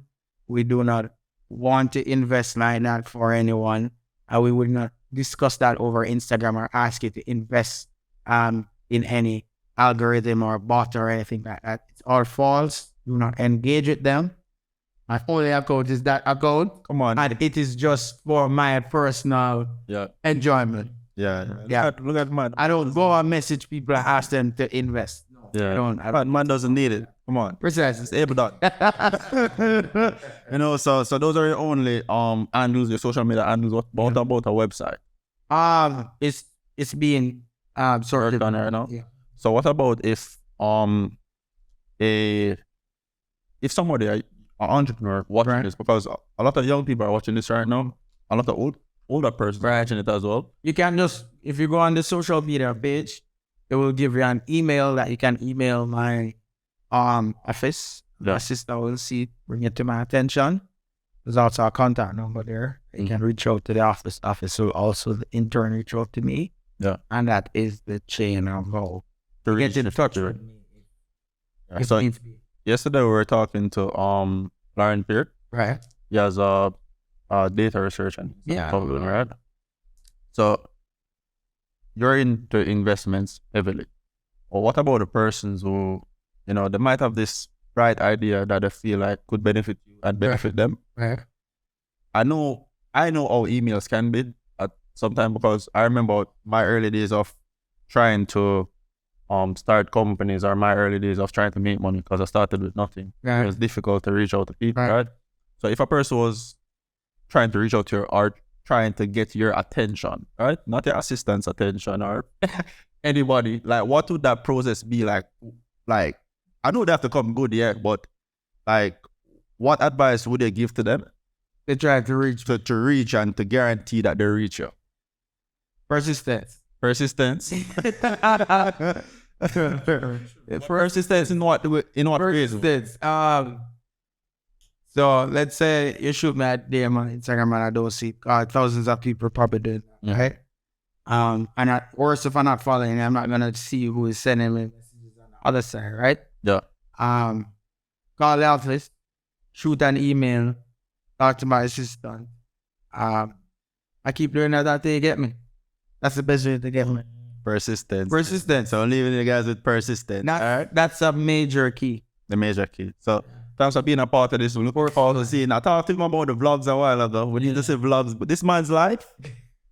We do not want to invest like that for anyone. And we would not discuss that over Instagram or ask you to invest in any algorithm or bot or anything like that. It's all false. Do not engage with them. My only account is that account. Come on. And it is just for my personal enjoyment. Yeah. Look at man. I don't go and message people and ask them to invest. Yeah. Man doesn't need it. Come on. Precisely. It's Able-Don. So those are your only handles, your social media handles. What about a website? It's being sorted on right now. Yeah. So what about if somebody, an entrepreneur watching this, because a lot of young people are watching this right now, a lot of older persons are watching it as well. You can just, if you go on the social media page, it will give you an email that you can email my office. Yeah. My assistant will see it, bring it to my attention. There's also a contact number there. You can reach out to the office. Office will also, the intern, reach out to me. Yeah. And that is the chain of how To get in touch with me. Yeah. So yesterday we were talking to Lauren Peart. Right. He has a data research and something, right? So you're into investments heavily. Or what about the persons who, they might have this bright idea that they feel like could benefit you and benefit them? Right. I know how emails can be at some time, because I remember my early days of trying to start companies, or my early days of trying to make money, because I started with nothing. Right. It was difficult to reach out to people, right? So if a person was trying to reach out to you or trying to get your attention, right? Not your assistant's attention or anybody, like what would that process be like? Like, I know they have to come good, but like, what advice would they give to them? They try to reach. To reach and to guarantee that they reach you. Persistence. Persistence in what Persistence. So let's say you shoot me at DM on Instagram and I don't see thousands of people probably doing that, right? And worse, if I'm not following, I'm not gonna see who is sending me messages on the other side, right? Yeah. Call the office, shoot an email, talk to my assistant. I keep doing that until you get me. That's the best way to get me. Persistence. Persistence. So I'm leaving you guys with persistence. That's a major key. The major key. So Thanks for being a part of this. We look forward to seeing. I talked to him about the vlogs a while ago. We need to see vlogs, but this man's life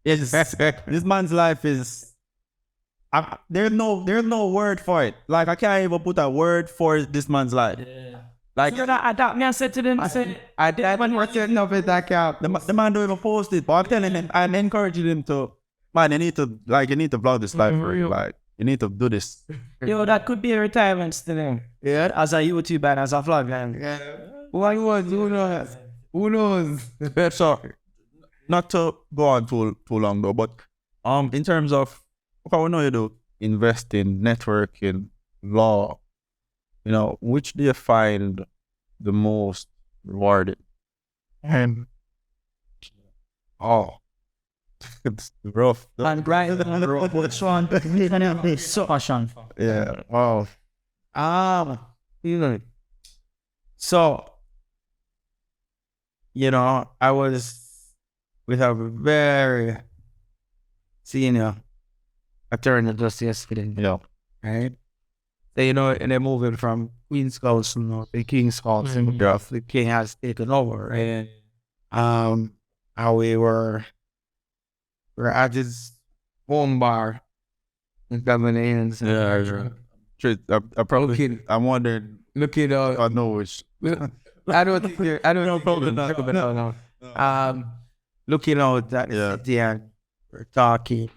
is this man's life is. There's no word for it. Like I can't even put a word for this man's life. Like I said to them, I did want to know if that count. the man don't even post it, but I'm telling him, I'm encouraging him to. Man, you need to vlog this life for you. Like you need to do this. yo, that could be a retirement still. Yeah. As a YouTuber and as a vlogger. Yeah. Who knows? Who knows? So, not to go on too long though, but in terms of what we know you do, investing, networking, law, you know, which do you find the most rewarding? It's rough. And Brian, which one? So passion. Yeah. Wow. So, you know, I was with a very senior attorney just yesterday. Yeah. Right? So, you know, and they're moving from Queen's House to the King's House. And the King has taken over. Right? And we're at his home bar in Governance. Yeah. I probably. I'm wondering. Looking out. I know which. I don't think no. Looking out at the city and we're talking.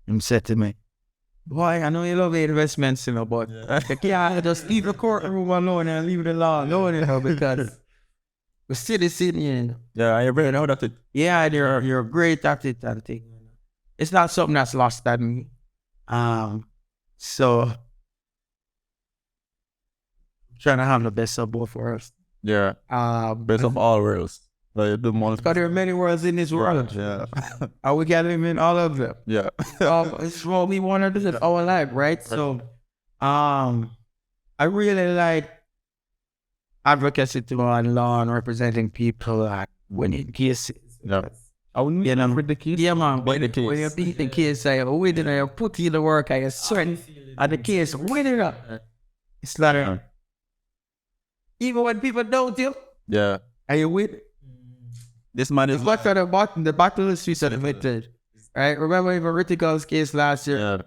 He said to me, boy, I know you love the investments, you know, but you can't just leave the courtroom alone and leave the law alone, you know, because we're still sitting here. You know. Yeah, I really know that. Yeah, you're great at it and thing. It's not something that's lost at me. So trying to have the best of both worlds. Yeah. Best of all worlds. So you do more. Because there are many worlds in this world. Yeah. And we got them in all of them. Yeah. It's what we want to do in our life, right? So I really like advocacy to law and representing people winning cases. Yeah. I wouldn't you know, with the case. Yeah, man. When you beat the case, we didn't put in the work, I swear. And the case, winning up. It's like, even when people don't you, Yeah. are you with? This man is. What's at the battle is streets of the victor. Right? Remember even Rittico's case last year? Yeah.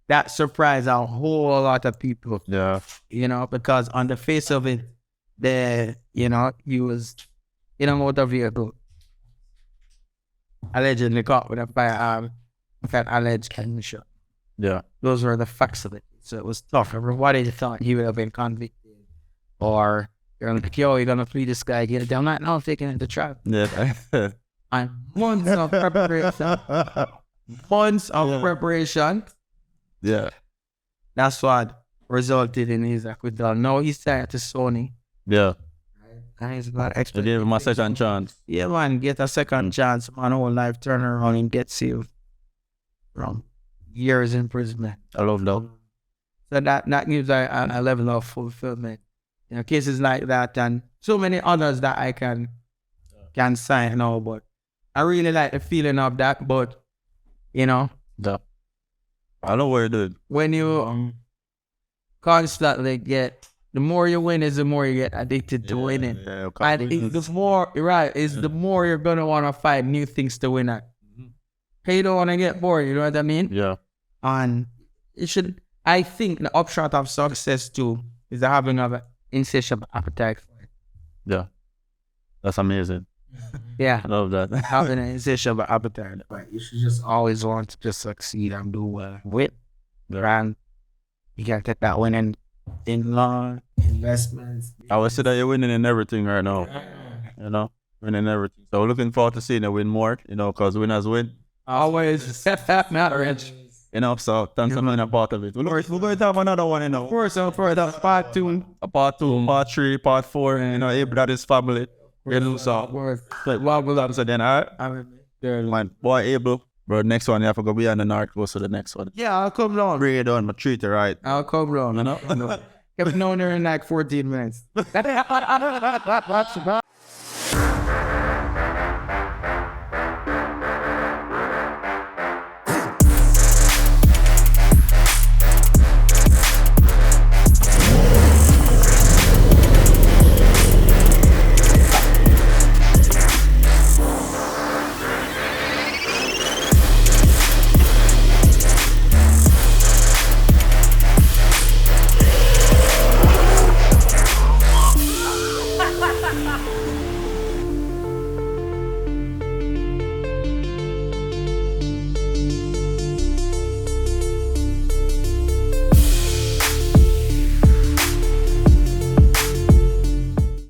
That surprised a whole lot of people. Yeah. You know, because on the face of it, he was in a motor vehicle. Allegedly caught with a firearm with an alleged gunshot. Yeah. Those were the facts of it. So it was tough. Everybody thought he would have been convicted. Or you're like, yo, you're gonna free this guy, get it down. No, I'm taking it to trial. Yeah. And months of preparation. Yeah. That's what resulted in his acquittal. Now he's tied to Sony. Yeah. And he's got They extra. gave him a second chance. Yeah, man, get a second chance. Man, whole life turn around and get saved from years imprisonment. I love that. So that gives a level of fulfillment. You know, cases like that and so many others that I can sign now, but I really like the feeling of that. But you know, Yeah. I know what you did. when you constantly get, the more you win is the more you get addicted to winning. Yeah. And it's the more the more you're gonna want to find new things to win at. Hey, you don't want to get bored, you know what I mean? Yeah. And it should, I think the upshot of success too is the having of an insatiable appetite for it. Yeah. That's amazing. Yeah. I love that. Having an insatiable appetite. Right. You should just always want to just succeed and do well with the brand. You can take that winning in law, investments. I would say that you're winning in everything right now. You know, winning everything. So we're looking forward to seeing you win more, you know, because winners win. Always marriage. You know, so thanks for being a part of it. We're going to have another one, you know. For that part 2. Part 2, part 3, part 4, you know, Able-Don's family. You know, so so then, all right. Man, boy, Able. Bro, next one, you have to go beyond the North Coast to the next one. Yeah, I'll come down. Bring it on, but treat it right. I'll come down. You know? Kept known there in like 14 minutes.